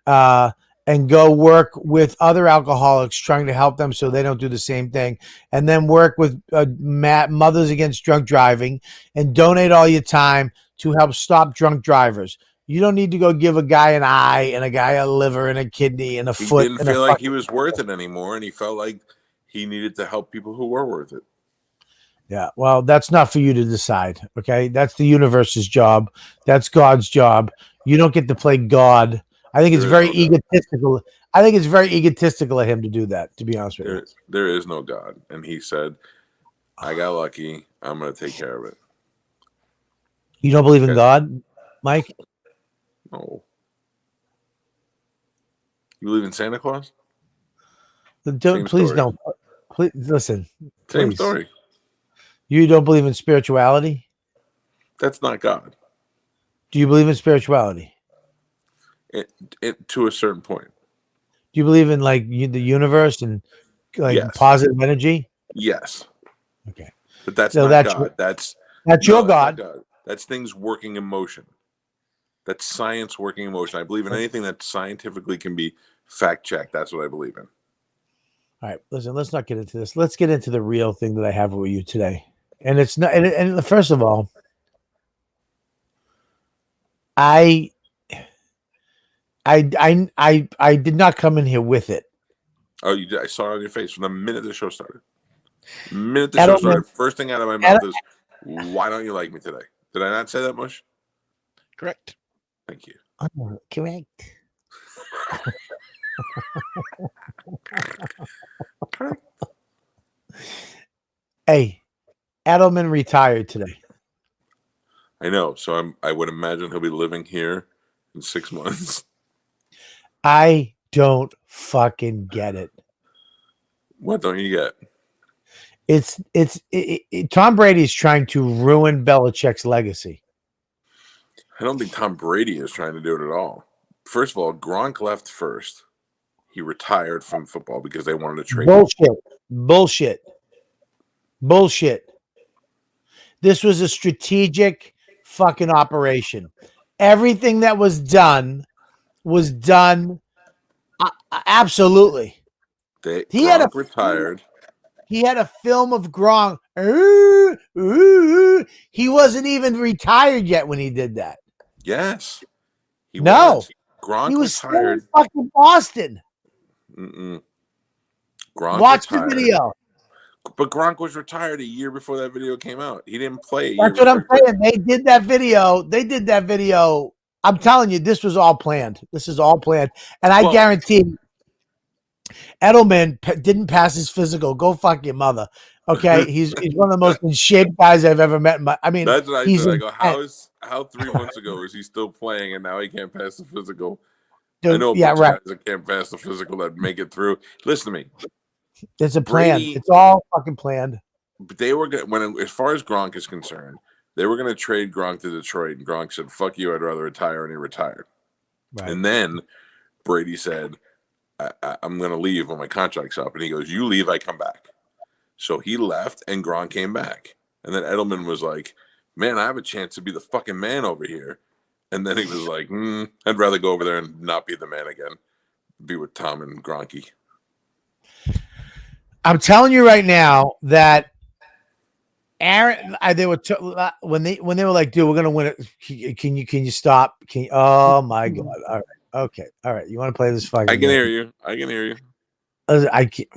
And go work with other alcoholics trying to help them so they don't do the same thing. And then work with Mothers Against Drunk Driving and donate all your time to help stop drunk drivers. You don't need to go give a guy an eye and a guy a liver and a kidney and a foot. He didn't feel like he was worth it anymore, and he felt like he needed to help people who were worth it. Yeah, well, that's not for you to decide, okay? That's the universe's job. That's God's job. You don't get to play God. I think it's very egotistical. I think it's very egotistical of him to do that, to be honest with you. There is no God. And he said, I got lucky. I'm going to take care of it. You don't believe in God, Mike? No. You believe in Santa Claus? Please don't. Please, listen. Same story. You don't believe in spirituality? That's not God. Do you believe in spirituality? It to a certain point. Do you believe in like the universe and like positive energy? Yes. Okay. But that's not God. That's your God. That's things working in motion. That's science working in motion. I believe in anything that scientifically can be fact checked. That's what I believe in. All right, listen, let's not get into this. Let's get into the real thing that I have with you today. And it's not, and first of all, I did not come in here with it. Oh, you did? I saw it on your face from the minute the show started. The minute the show started, first thing out of my mouth is, why don't you like me today? Did I not say that much? Correct. Thank you. Oh, correct. Hey, Edelman retired today. I know. So I would imagine he'll be living here in 6 months. I don't fucking get it. What don't you get? Tom Brady is trying to ruin Belichick's legacy. I don't think Tom Brady is trying to do it at all. First of all, Gronk left first. He retired from football because they wanted to trade. Bullshit. This was a strategic fucking operation. Everything that was done absolutely. Gronk retired. He had a film of Gronk. He wasn't even retired yet when he did that. Yes. Gronk was still in fucking Boston. Gronk Watch retired. The video. But Gronk was retired a year before that video came out. He didn't play. That's what I'm saying. They did that video. I'm telling you, this was all planned. And I guarantee Edelman didn't pass his physical. Go fuck your mother. Okay, he's one of the most in shape guys I've ever met. That's what I said. I go, how 3 months ago is he still playing and now he can't pass the physical? Dude, I know guys that can't pass the physical that make it through. Listen to me. It's a plan. It's all fucking planned. But they were going as far as Gronk is concerned, they were going to trade Gronk to Detroit, and Gronk said, "Fuck you, I'd rather retire," and he retired. Right. And then Brady said, I'm going to leave when my contract's up. And he goes, "You leave, I come back." So he left, and Gronk came back. And then Edelman was like, "Man, I have a chance to be the fucking man over here." And then he was like, I'd rather go over there and not be the man again. Be with Tom and Gronky. I'm telling you right now that Aaron, they were when they were like, dude, we're gonna win it. Can you stop? Oh my god! All right, okay, all right. You want to play this fucking? I can game? hear you. I can hear you. I can't.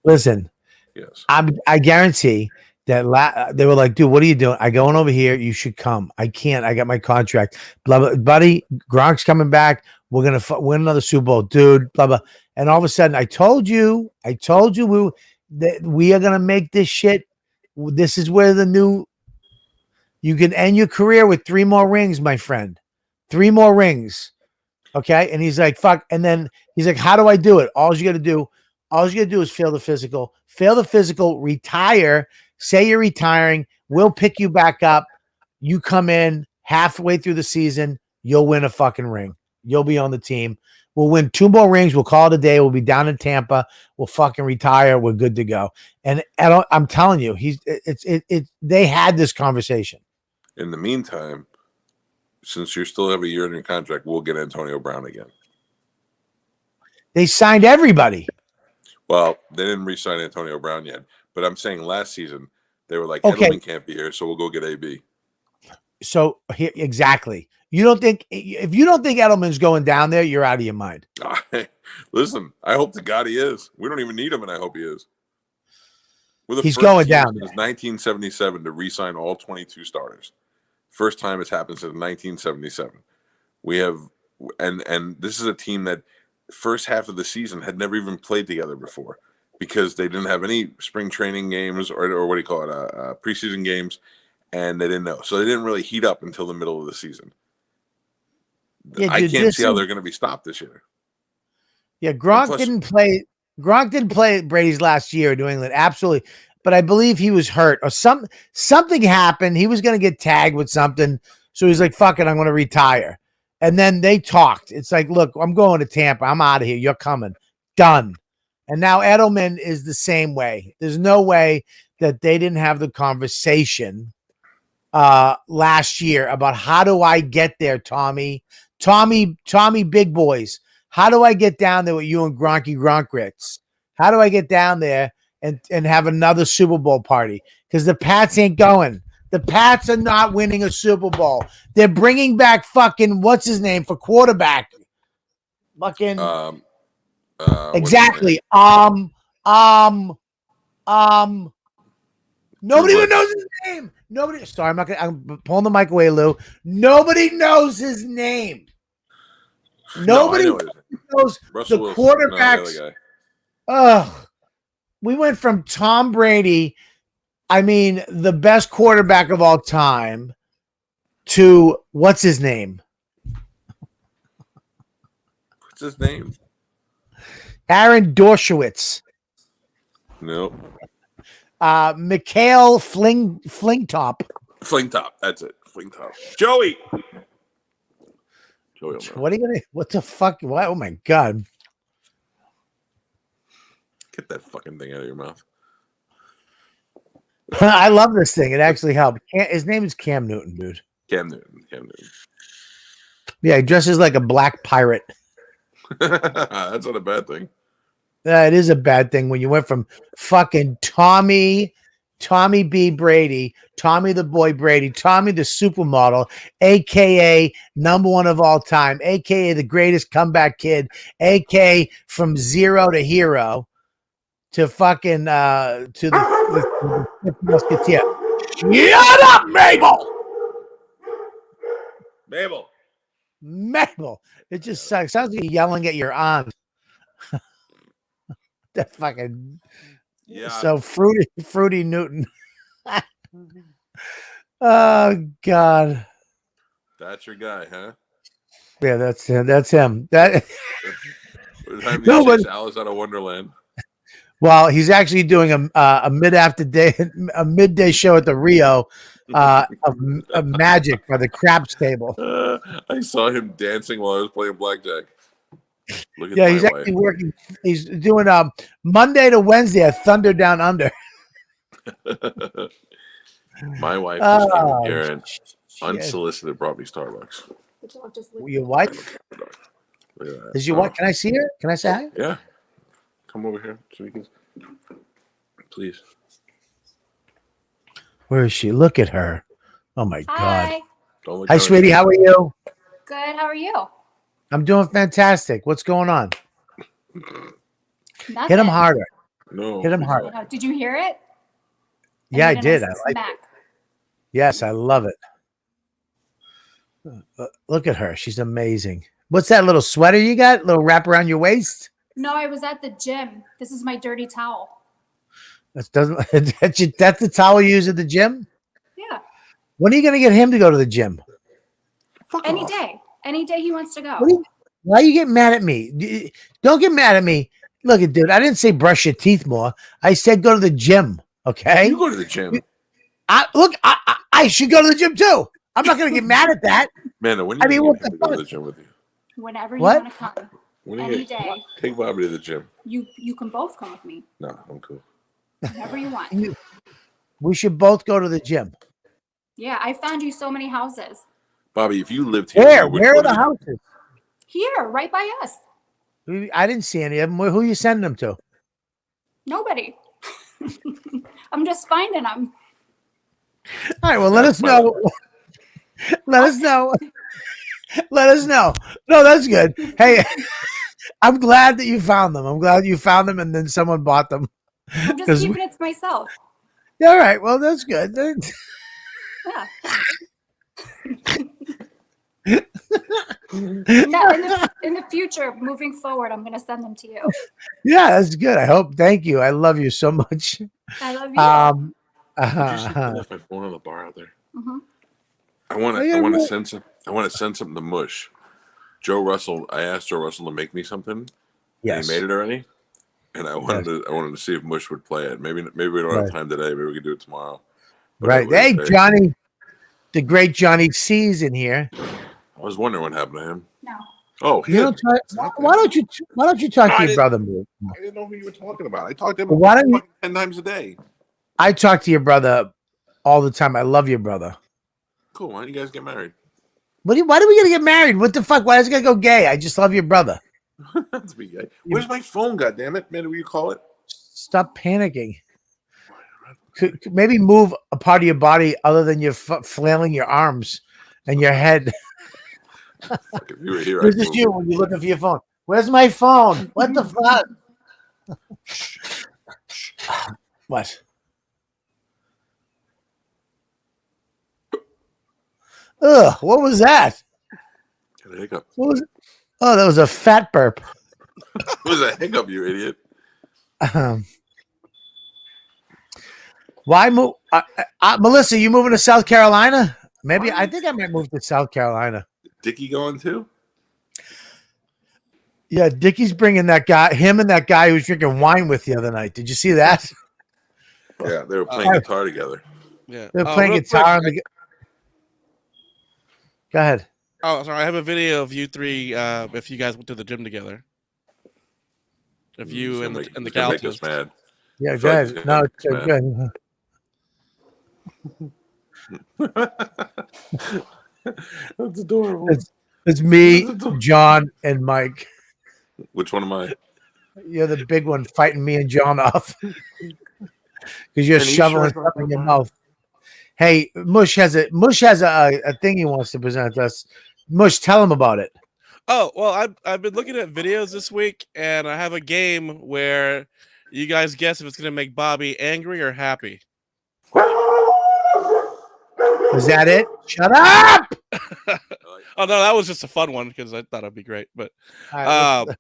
Listen. Yes. I guarantee that they were like, dude, what are you doing? I going over here. You should come. I can't. I got my contract. Blah blah. Buddy, Gronk's coming back. We're gonna win another Super Bowl, dude. Blah blah. And all of a sudden, I told you, that we are gonna make this shit. This is where you can end your career with 3 more rings, my friend. 3 more rings. Okay. And he's like, fuck. And then he's like, how do I do it? All you got to do is fail the physical, retire, say you're retiring. We'll pick you back up. You come in halfway through the season. You'll win a fucking ring. You'll be on the team. We'll win 2 more rings. We'll call it a day. We'll be down in Tampa. We'll fucking retire. We're good to go. And I'm telling you, they had this conversation. In the meantime, since you still have a year in your contract, we'll get Antonio Brown again. They signed everybody. Well, they didn't re-sign Antonio Brown yet, but I'm saying last season they were like, okay, Edelman can't be here, so we'll go get AB. So here, exactly. You don't think if you don't think Edelman's going down there, you're out of your mind. Listen, I hope to God he is. We don't even need him, and I hope he is. He's going down since 1977 to re-sign all 22 starters. First time it's happened since 1977. We have, and this is a team that first half of the season had never even played together before because they didn't have any spring training games or what do you call it, preseason games, and they didn't know. So they didn't really heat up until the middle of the season. Yeah, I can't see how they're going to be stopped this year. Yeah, Gronk didn't play. Gronk didn't play Brady's last year in New England, absolutely. But I believe he was hurt or something happened. He was going to get tagged with something. So he's like, fuck it, I'm going to retire. And then they talked. It's like, look, I'm going to Tampa. I'm out of here. You're coming. Done. And now Edelman is the same way. There's no way that they didn't have the conversation last year about how do I get there, Tommy, big boys. How do I get down there with you and Gronkritz? How do I get down there and have another Super Bowl party? Because the Pats ain't going. The Pats are not winning a Super Bowl. They're bringing back fucking what's his name for quarterback. Fucking exactly. Nobody even knows his name. Nobody. Sorry, I'm pulling the mic away, Lou. Nobody knows his name. Nobody knows the quarterbacks. We went from Tom Brady, I mean, the best quarterback of all time, to what's his name? What's his name? Aaron Dershowitz. Nope. Mikhail Flingtop. Flingtop. That's it. Flingtop. Joey. What are you gonna? What the fuck? What? Oh my god! Get that fucking thing out of your mouth. I love this thing. It actually helped. His name is Cam Newton, dude. Cam Newton. Yeah, he dresses like a black pirate. That's not a bad thing. It is a bad thing when you went from fucking Tommy B. Brady, Tommy the Boy Brady, Tommy the supermodel, a.k.a. number 1 of all time, a.k.a. the greatest comeback kid, a.k.a. from zero to hero, to fucking to the Musketeer. Shut up, Mabel! Mabel. It just sucks. Sounds like you're yelling at your aunt. That fucking... Yeah. So fruity Newton. Oh God. That's your guy, huh? Yeah, that's him. That's him. That. Chase Alice out of Wonderland. Well, he's actually doing a midday show at the Rio of Magic by the Craps table. I saw him dancing while I was playing blackjack. Yeah, he's actually working. He's doing Monday to Wednesday at Thunder Down Under. My wife just came in here and unsolicited brought me Starbucks. Your wife? Is your wife? Can I see her? Can I say hi? Yeah. Come over here so we can. Please. Where is she? Look at her. Oh my God. Hi. Don't look Hi, at her. sweetie. How are you? Good. How are you? I'm doing fantastic. What's going on? Nothing. Hit him harder. No. Hit him please harder. don't. Oh, did you hear it? Yeah, I need a did. nice I like smack. it. Yes, I love it. Look at her. She's amazing. What's that little sweater you got? Little wrap around your waist? No, I was at the gym. This is my dirty towel. That's that's the towel you use at the gym? Yeah. When are you going to get him to go to the gym? Fuck Any off. day. Any day he wants to go. Why you get mad at me? Don't get mad at me. Look, dude, I didn't say brush your teeth more. I said go to the gym. Okay. You go to the gym. I should go to the gym too. I'm not going to get mad at that. Man, when I are mean, you what going the to go to fuck? the gym with you? Whenever What? you want to come. When are Any you day. Take Bobby to the gym. You can both come with me. No, I'm cool. Whenever you want. We should both go to the gym. Yeah, I found you so many houses. Bobby, if you lived here, Where? you would Where go are to the houses? Here, right by us. I didn't see any of them. Who you sending them to? Nobody. I'm just finding them. All right. Well, let us know. Let us know. Let us know. No, that's good. Hey, I'm glad that you found them. I'm glad you found them and then someone bought them. I'm 'Cause just keeping it to myself. All right. Well, that's good. Yeah. No, in the future, moving forward, I'm gonna send them to you. Yeah, that's good. I hope. Thank you. I love you so much. I love you. Did you see I left my phone on the bar out there? Mhm. I want Oh, yeah, to what? send some. I want to send something to Mush. Joe Russell. I asked Joe Russell to make me something. Yes. And he made it already. And I wanted to see if Mush would play it. Maybe we don't have time today. Maybe we can do it tomorrow. But Right. Hey, Johnny, the great Johnny C's in here. I was wondering what happened to him. No. Oh, You don't why don't you talk to your brother more? I didn't know who you were talking about. I talked to him Well, why don't you? 10 times a day. I talk to your brother all the time. I love your brother. Cool. Why don't you guys get married? Why do we gotta get married? What the fuck? Why does it gotta go gay? I just love your brother. That's be gay. Where's my phone? God damn it, man! What do you call it? Stop panicking. Could maybe move a part of your body other than your flailing your arms and your head. Fuck, if you were here, This is you when you're looking for your phone. Where's my phone? What the fuck? What? Ugh, what was that? Got a hiccup. What was it? Oh, that was a fat burp. It was a hiccup, you idiot. Why move? Melissa, you moving to South Carolina? Maybe I think I might move to South Carolina. Dickie going too? Yeah, Dickie's bringing that guy, him and that guy who was drinking wine with the other night. Did you see that? Yeah, they were playing guitar together. Yeah. They're playing real guitar. quick, Go ahead. Oh, sorry. I have a video of you three. If you guys went to the gym together. If you and the It's gonna make us Caltas. mad. Yeah, So go it's ahead. gonna No, make it's us good. That's adorable. It's me, John, and Mike. Which one am I? You're the big one fighting me and John off because you're And he's shoveling sure stuff in your mouth. Hey, Mush has a thing he wants to present us. Mush, tell him about it. Oh, well, I've been looking at videos this week, and I have a game where you guys guess if it's going to make Bobby angry or happy. Is that it? Shut up! Oh, no, that was just a fun one because I thought it'd be great. But All right,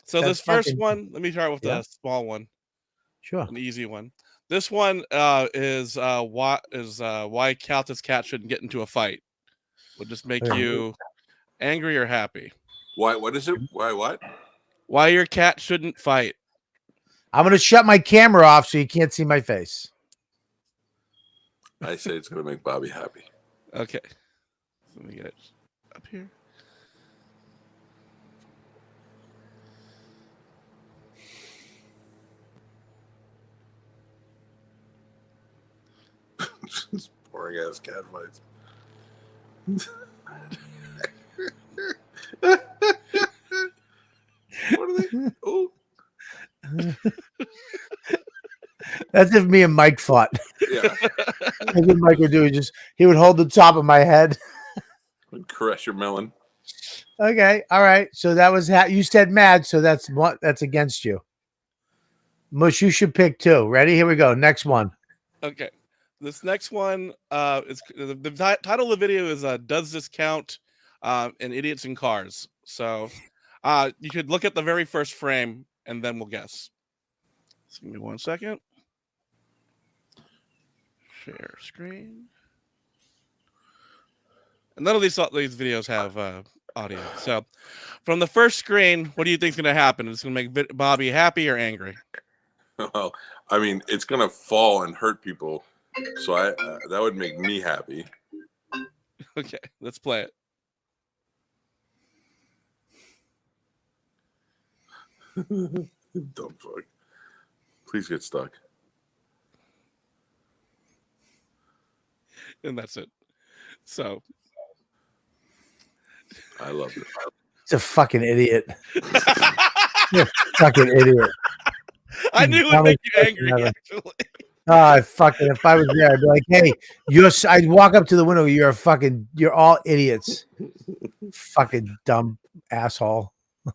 so that's this first fucking- one, let me start with Yeah. a small one, Sure. an easy one. This one is why Calta's cat shouldn't get into a fight. Would just make you angry or happy. Why? What is it? Why? What? Why your cat shouldn't fight. I'm going to shut my camera off so you can't see my face. I say it's gonna make Bobby happy. Okay. Let me get it up here. Just boring ass cat fights. What are they? Oh, That's if me and Mike fought. Yeah. That's what Mike would do. He would hold the top of my head. Caress your melon. Okay. All right. So that was you said mad. So that's against you. Mush, you should pick two. Ready? Here we go. Next one. Okay. This next one is the title of the video is Does This Count in Idiots in Cars? So you could look at the very first frame and then we'll guess. So give me 1 second. Share screen. And none of these videos have audio. So from the first screen, what do you think is going to happen? It's going to make Bobby happy or angry? Well, I mean, it's going to fall and hurt people. So that would make me happy. Okay, let's play it. Dumb fuck. Please get stuck. And that's it. So I love it. It's a fucking idiot. You're a fucking idiot. I knew it would make you angry, actually. If I was there, I'd be like, hey, I'd walk up to the window. You're all idiots. Fucking dumb asshole.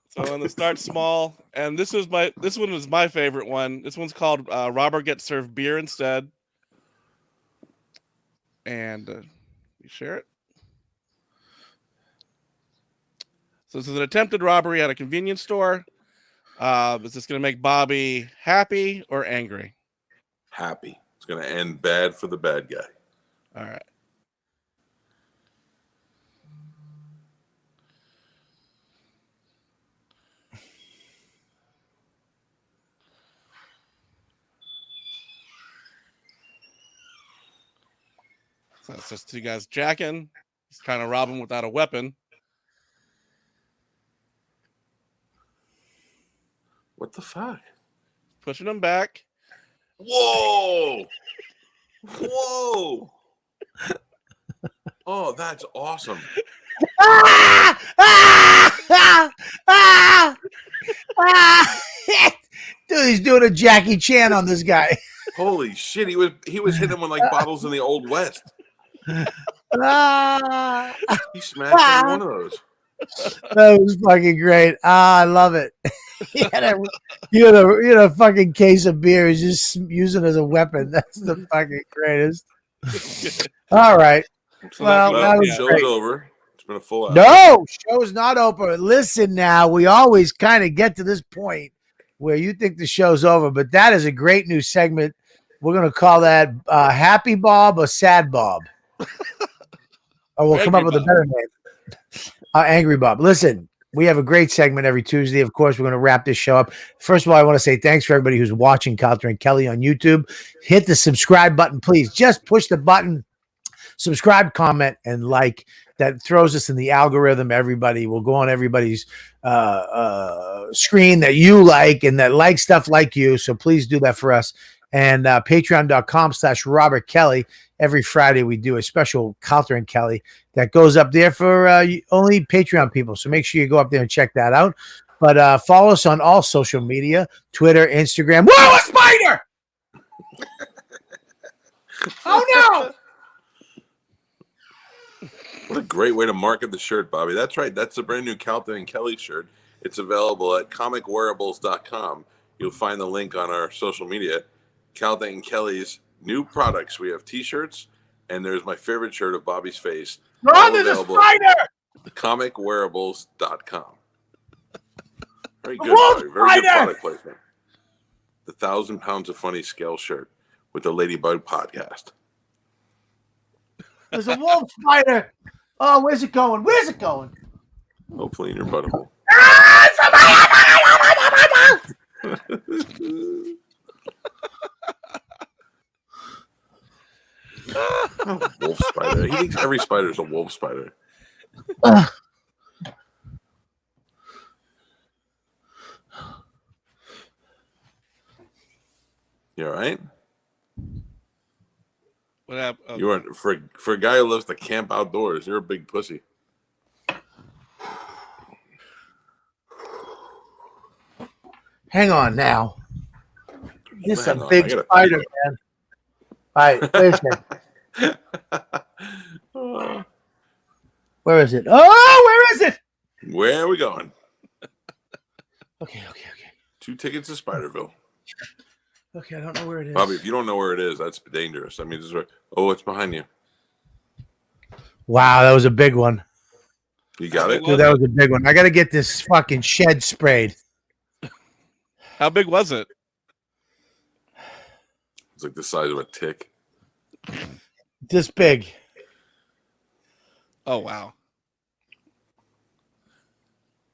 So I'm gonna start small, and this one was my favorite one. This one's called Robert Gets Served Beer Instead. And you share it. So this is an attempted robbery at a convenience store. Is this gonna make Bobby happy or angry? Happy. It's going to end bad for the bad guy. All right. So it's just two guys jacking. He's trying to rob him without a weapon. What the fuck? Pushing him back. Whoa! Whoa! Oh, that's awesome. Dude, he's doing a Jackie Chan on this guy. Holy shit! He was hitting him with like bottles in the Old West. He smashed every one of those. That was fucking great. I love it. He had a fucking case of beer. He's just using it as a weapon. That's the fucking greatest. All right. Well, that was show's great. over. It's been a full hour. No, show's not over. Listen now, we always kind of get to this point where you think the show's over, but that is a great new segment. We're going to call that Happy Bob or Sad Bob. Or we'll come up with a better name. Angry Bob. Listen, we have a great segment every Tuesday. Of course, we're going to wrap this show up. First of all, I want to say thanks for everybody who's watching Calta and Kelly on YouTube. Hit the subscribe button, please. Just push the button. Subscribe, comment, and like. That throws us in the algorithm. Everybody will go on everybody's screen that you like and that like stuff like you. So please do that for us. And patreon.com/Robert Kelly. Every Friday we do a special Calta and Kelly that goes up there for only Patreon people. So make sure you go up there and check that out. But follow us on all social media, Twitter, Instagram. Whoa, a spider! Oh, no! What a great way to market the shirt, Bobby. That's right. That's the brand new Calta and Kelly shirt. It's available at comicwearables.com. You'll find the link on our social media. Calta and Kelly's new products. We have T-shirts, and there's my favorite shirt of Bobby's face. Run to the spider! Comicwearables.com. Very good, Bobby. Very good product placement. The 1,000 pounds of funny scale shirt with the Ladybug podcast. There's a wolf spider. Oh, where's it going? Where's it going? Hopefully in your butthole. Oh, wolf spider. He thinks every spider is a wolf spider. You all right? What happened? You are for a guy who loves to camp outdoors. You're a big pussy. Hang on now. This is a Hang on, big I gotta spider, man. All right, wait a second. Where is it? Oh, where is it? Where are we going? Okay. 2 tickets to Spiderville. Okay, I don't know where it is. Bobby, if you don't know where it is, that's dangerous. I mean, this is right. Oh, it's behind you. Wow, that was a big one. You got it? Dude, that was a big one. I got to get this fucking shed sprayed. How big was it? It's like the size of a tick. This big. Oh, wow.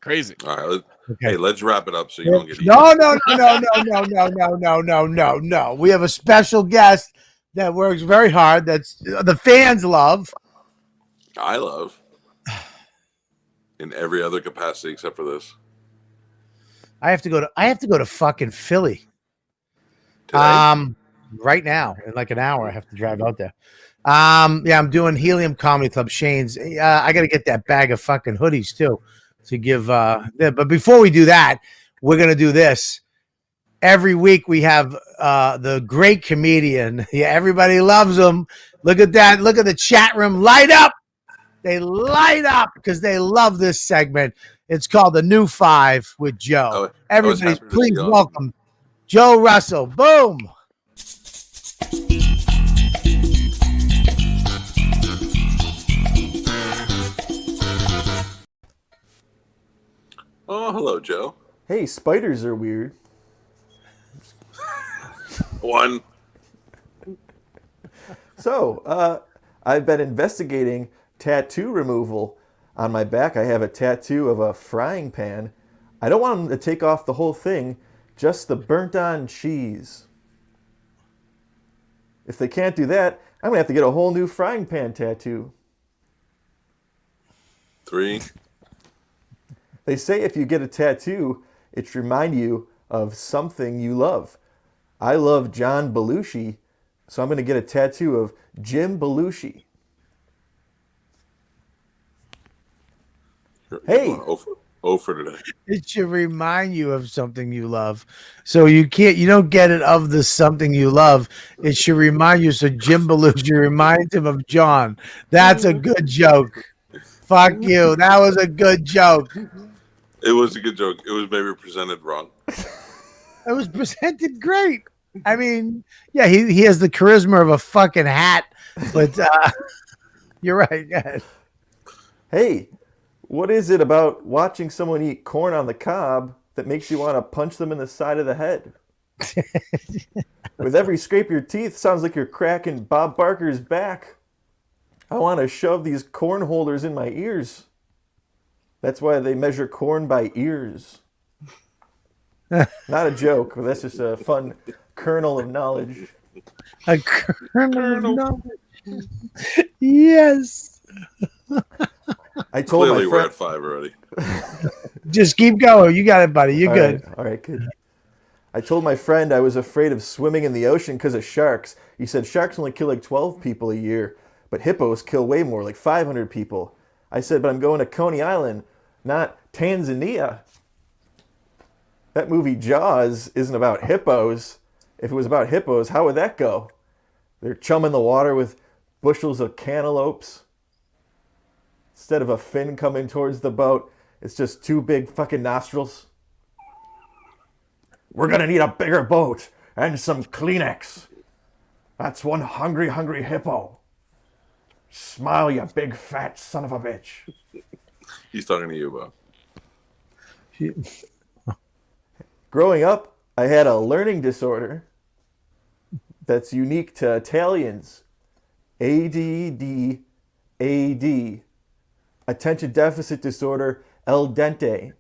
Crazy. All right. Okay. Hey, let's wrap it up so you don't get eaten. No. We have a special guest that works very hard. That's the fans love. I love. In every other capacity except for this. I have to go to fucking Philly. Today? Right now in like an hour. I have to drive out there. Yeah, I'm doing Helium Comedy Club. Shane's. I got to get that bag of fucking hoodies too to give. But before we do that, we're gonna do this. Every week we have the great comedian. Yeah, everybody loves him. Look at that. Look at the chat room light up. They light up because they love this segment. It's called The New Five with Joe. Everybody, please welcome Joe Russell. Boom. Oh, hello, Joe. Hey, spiders are weird. One. So, I've been investigating tattoo removal on my back. I have a tattoo of a frying pan. I don't want them to take off the whole thing, just the burnt on cheese. If they can't do that, I'm going to have to get a whole new frying pan tattoo. 3. They say if you get a tattoo, it should remind you of something you love. I love John Belushi, so I'm going to get a tattoo of Jim Belushi. Hey! Oh for today. It should remind you of something you love. So you don't get it of the something you love. It should remind you. So Jim Belushi reminds him of John. That's a good joke. Fuck you. That was a good joke. It was a good joke. It was maybe presented wrong. It was presented great. I mean, yeah, he has the charisma of a fucking hat, but you're right. Go ahead. Hey, what is it about watching someone eat corn on the cob that makes you want to punch them in the side of the head? With every scrape your teeth, sounds like you're cracking Bob Barker's back. I want to shove these corn holders in my ears. That's why they measure corn by ears. Not a joke, but that's just a fun kernel of knowledge. A kernel of knowledge. Yes. I told Clearly, my we're friend, at 5 already. Just keep going. You got it, buddy. You're good. All right, good. I told my friend I was afraid of swimming in the ocean because of sharks. He said sharks only kill like 12 people a year, but hippos kill way more, like 500 people. I said, but I'm going to Coney Island, not Tanzania. That movie Jaws isn't about hippos. If it was about hippos, how would that go? They're chumming the water with bushels of cantaloupes. Instead of a fin coming towards the boat, it's just 2 big fucking nostrils. We're gonna need a bigger boat and some Kleenex. That's one hungry, hungry hippo. Smile, you big fat son of a bitch. He's talking to you, Bob. Growing up, I had a learning disorder that's unique to Italians. ADD, attention deficit disorder, el dente.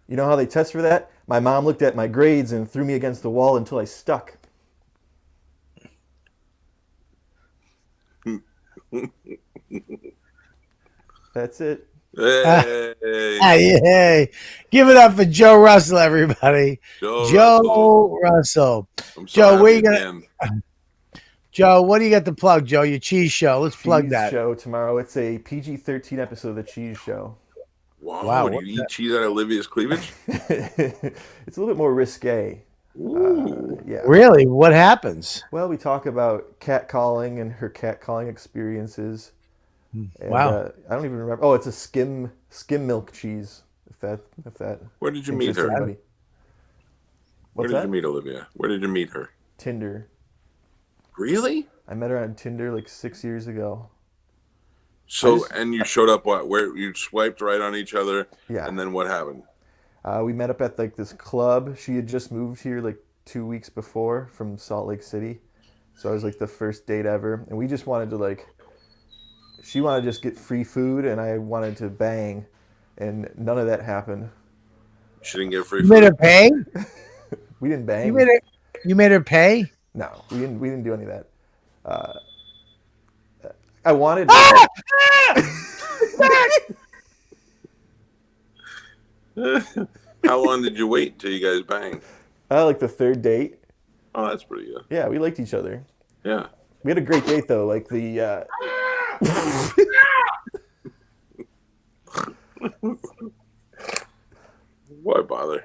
You know how they test for that? My mom looked at my grades and threw me against the wall until I stuck. That's it. Hey. Hey, give it up for Joe Russell, everybody. Joe Russell. I'm so Joe, where happy you at the gonna? end. Joe, what do you got to plug, Joe? Your cheese show. Let's plug Cheese that. show tomorrow. It's a PG-13 episode of the Cheese Show. Wow, Wow, do what's you eat cheese out of Olivia's cleavage? It's a little bit more risque. Yeah. Really? What happens? Well, we talk about catcalling and her catcalling experiences. And, Wow. I don't even remember. Oh, it's a skim milk cheese. If that Where did you meet interests her? anybody. Where What's did that? you meet Olivia? Where did you meet her? Tinder. Really? I met her on Tinder like 6 years ago. So, and you showed up where you swiped right on each other, Yeah. and then what happened? We met up at like this club. She had just moved here like 2 weeks before from Salt Lake City, so I was like the first date ever, and we just wanted to like. She wanted to just get free food, and I wanted to bang, and none of that happened. She didn't get free You food. made her pay? We didn't bang. You made her pay? No, we didn't do any of that. I wanted. How long did you wait till you guys banged? Like the third date. Oh, that's pretty good. Yeah, we liked each other. Yeah. We had a great date though. Like the. Why bother?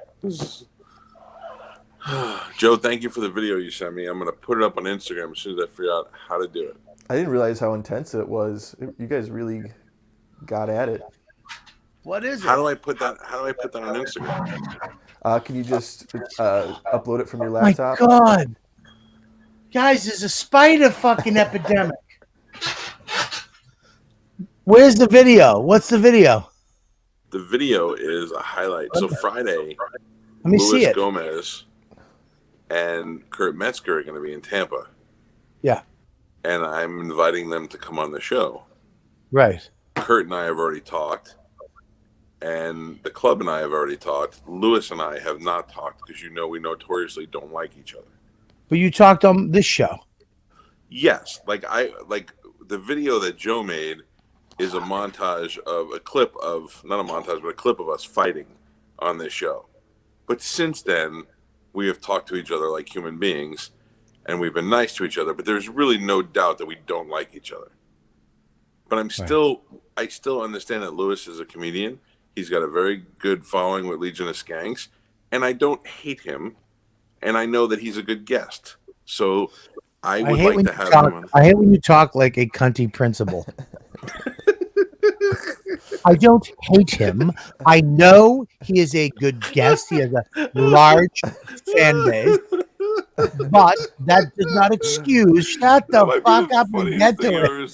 Joe, thank you for the video you sent me. I'm going to put it up on Instagram as soon as I figure out how to do it. I didn't realize how intense it was. You guys really got at it. What is it? How do I put that on Instagram? Can you just upload it from your My laptop? God. Guys, there's a spider fucking epidemic. Where's the video? What's the video? The video is a highlight. So Friday, Let me see Luis it. Gomez and Kurt Metzger are going to be in Tampa. Yeah. And I'm inviting them to come on the show. Right. Kurt and I have already talked. And the club and I have already talked. Luis and I have not talked because we notoriously don't like each other. But you talked on this show. Yes. Like the video that Joe made is a montage of a clip of, not a montage, but a clip of us fighting on this show. But since then, we have talked to each other like human beings, and we've been nice to each other, but there's really no doubt that we don't like each other. But I still understand that Luis is a comedian. He's got a very good following with Legion of Skanks, and I don't hate him, and I know that he's a good guest. So I would like to have him on. I hate when you talk like a cunty principal. I don't hate him. I know he is a good guest. He has a large fan base. But that does not excuse. Shut the fuck up and get to it.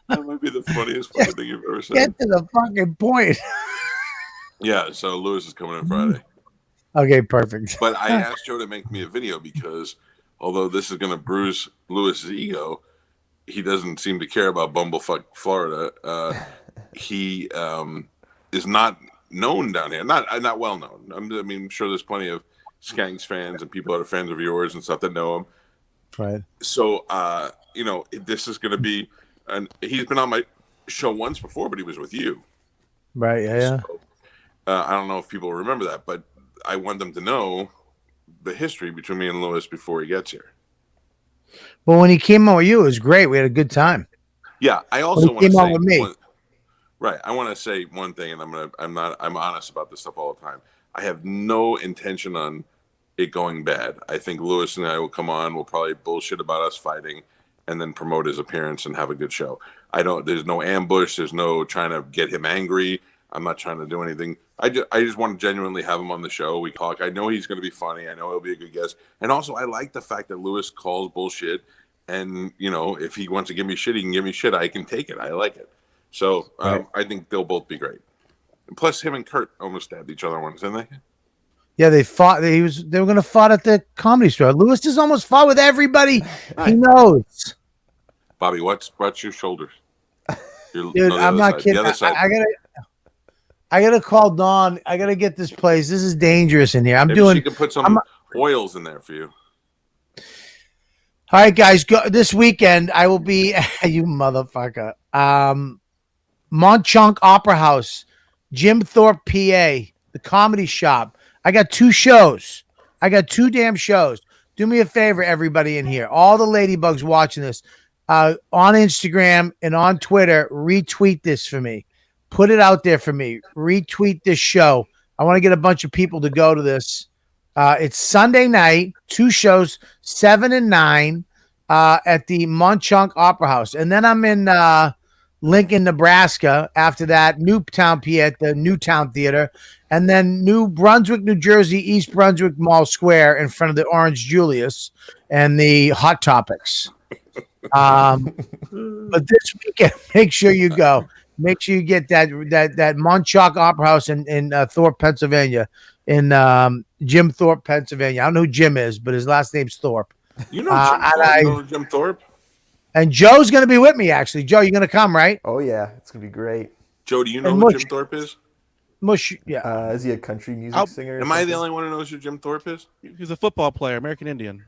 That might be the funniest fucking thing you've ever said. Get to the fucking point. Yeah, so Luis is coming in Friday. Okay, perfect. But I asked Joe to make me a video because although this is going to bruise Luis's ego, he doesn't seem to care about Bumblefuck Florida. He is not known down here. Not well known. I mean, I'm sure there's plenty of Skanks fans and people that are fans of yours and stuff that know him. Right. So, this is going to be, and he's been on my show once before, but he was with you. Right. Yeah. So, I don't know if people remember that, but I want them to know the history between me and Luis before he gets here. But when he came on with you, it was great. We had a good time. Yeah, I also want to came on say with me. Right. I want to say one thing, and I'm honest about this stuff all the time. I have no intention on it going bad. I think Luis and I will come on. We'll probably bullshit about us fighting, and then promote his appearance and have a good show. There's no ambush. There's no trying to get him angry. I'm not trying to do anything. I just want to genuinely have him on the show. We talk. I know he's going to be funny. I know he'll be a good guest. And also, I like the fact that Luis calls bullshit. And, if he wants to give me shit, he can give me shit. I can take it. I like it. So Right. I think they'll both be great. And plus, him and Kurt almost stabbed each other once, didn't they? Yeah, they fought. They were going to fight at the comedy store. Luis just almost fought with everybody he knows. Bobby, what's your shoulders? Dude, I'm not kidding. The other side. I gotta call Dawn. I gotta get this place. This is dangerous in here. Maybe she could put some oils in there for you. All right, guys. Go this weekend. I will be you motherfucker. Montchunk Opera House, Jim Thorpe, PA, the Comedy Shop. I got 2 shows. I got 2 damn shows. Do me a favor, everybody in here, all the ladybugs watching this, on Instagram and on Twitter, retweet this for me. Put it out there for me. Retweet this show. I want to get a bunch of people to go to this. It's Sunday night, 2 shows, 7 and 9, at the Monchunk Opera House. And then I'm in Lincoln, Nebraska. After that, Newtown, PA at the Newtown Theater. And then New Brunswick, New Jersey, East Brunswick Mall Square in front of the Orange Julius and the Hot Topics. But this weekend, make sure you go. Make sure you get that Monchunk Opera House in Thorpe, Pennsylvania, in Jim Thorpe, Pennsylvania. I don't know who Jim is, but his last name's Thorpe. You know Jim Thorpe? You know Jim Thorpe? And Joe's going to be with me, actually. Joe, you're going to come, right? Oh, yeah. It's going to be great. Joe, do you know who Jim Thorpe is? Mush, yeah. Is he a country music singer? Am I the only one who knows who Jim Thorpe is? He's a football player, American Indian.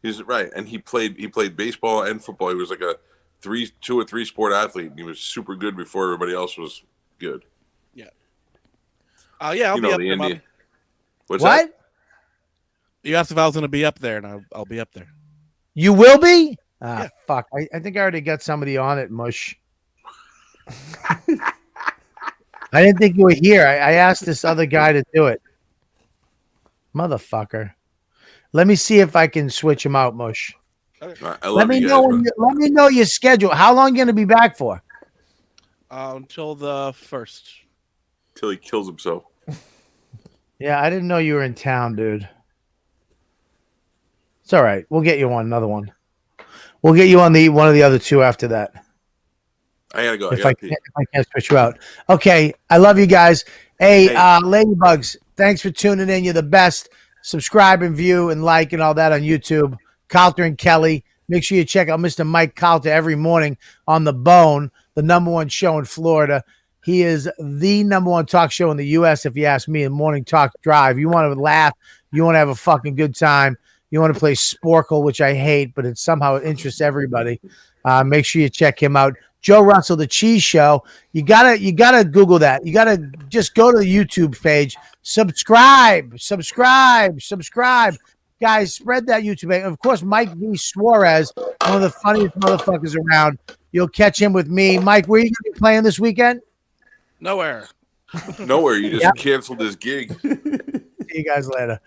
He's right, and he played baseball and football. He was like a 2 or 3 sport athlete. He was super good before everybody else was good. Yeah. Yeah, I'll be up there. Bobby. What's what? that? You asked if I was going to be up there, and I'll be up there. You will be? Yeah. Fuck. I think I already got somebody on it, Mush. I didn't think you were here. I asked this other guy to do it. Motherfucker. Let me see if I can switch him out, Mush. Let me know your schedule. How long are you going to be back for? Until the 1st. Till he kills himself. Yeah, I didn't know you were in town, dude. It's all right. We'll get you on another one. We'll get you on one of the other 2 after that. I gotta go. If I can't switch you out. Okay. I love you guys. Hey, Ladybugs, thanks for tuning in. You're the best. Subscribe and view and like and all that on YouTube. Calta and Kelly. Make sure you check out Mr. Mike Calta every morning on The Bone, the #1 show in Florida. He is the #1 talk show in the U.S., if you ask me, in Morning Talk Drive. You want to laugh. You want to have a fucking good time. You want to play Sporkle, which I hate, but it somehow interests everybody. Make sure you check him out. Joe Russell, The Cheese Show. You gotta Google that. You gotta just go to the YouTube page. Subscribe. Guys, spread that YouTube page. Of course, Mike V. Suarez, one of the funniest motherfuckers around. You'll catch him with me. Mike, where are you gonna be playing this weekend? Nowhere. You just canceled his gig. See you guys later.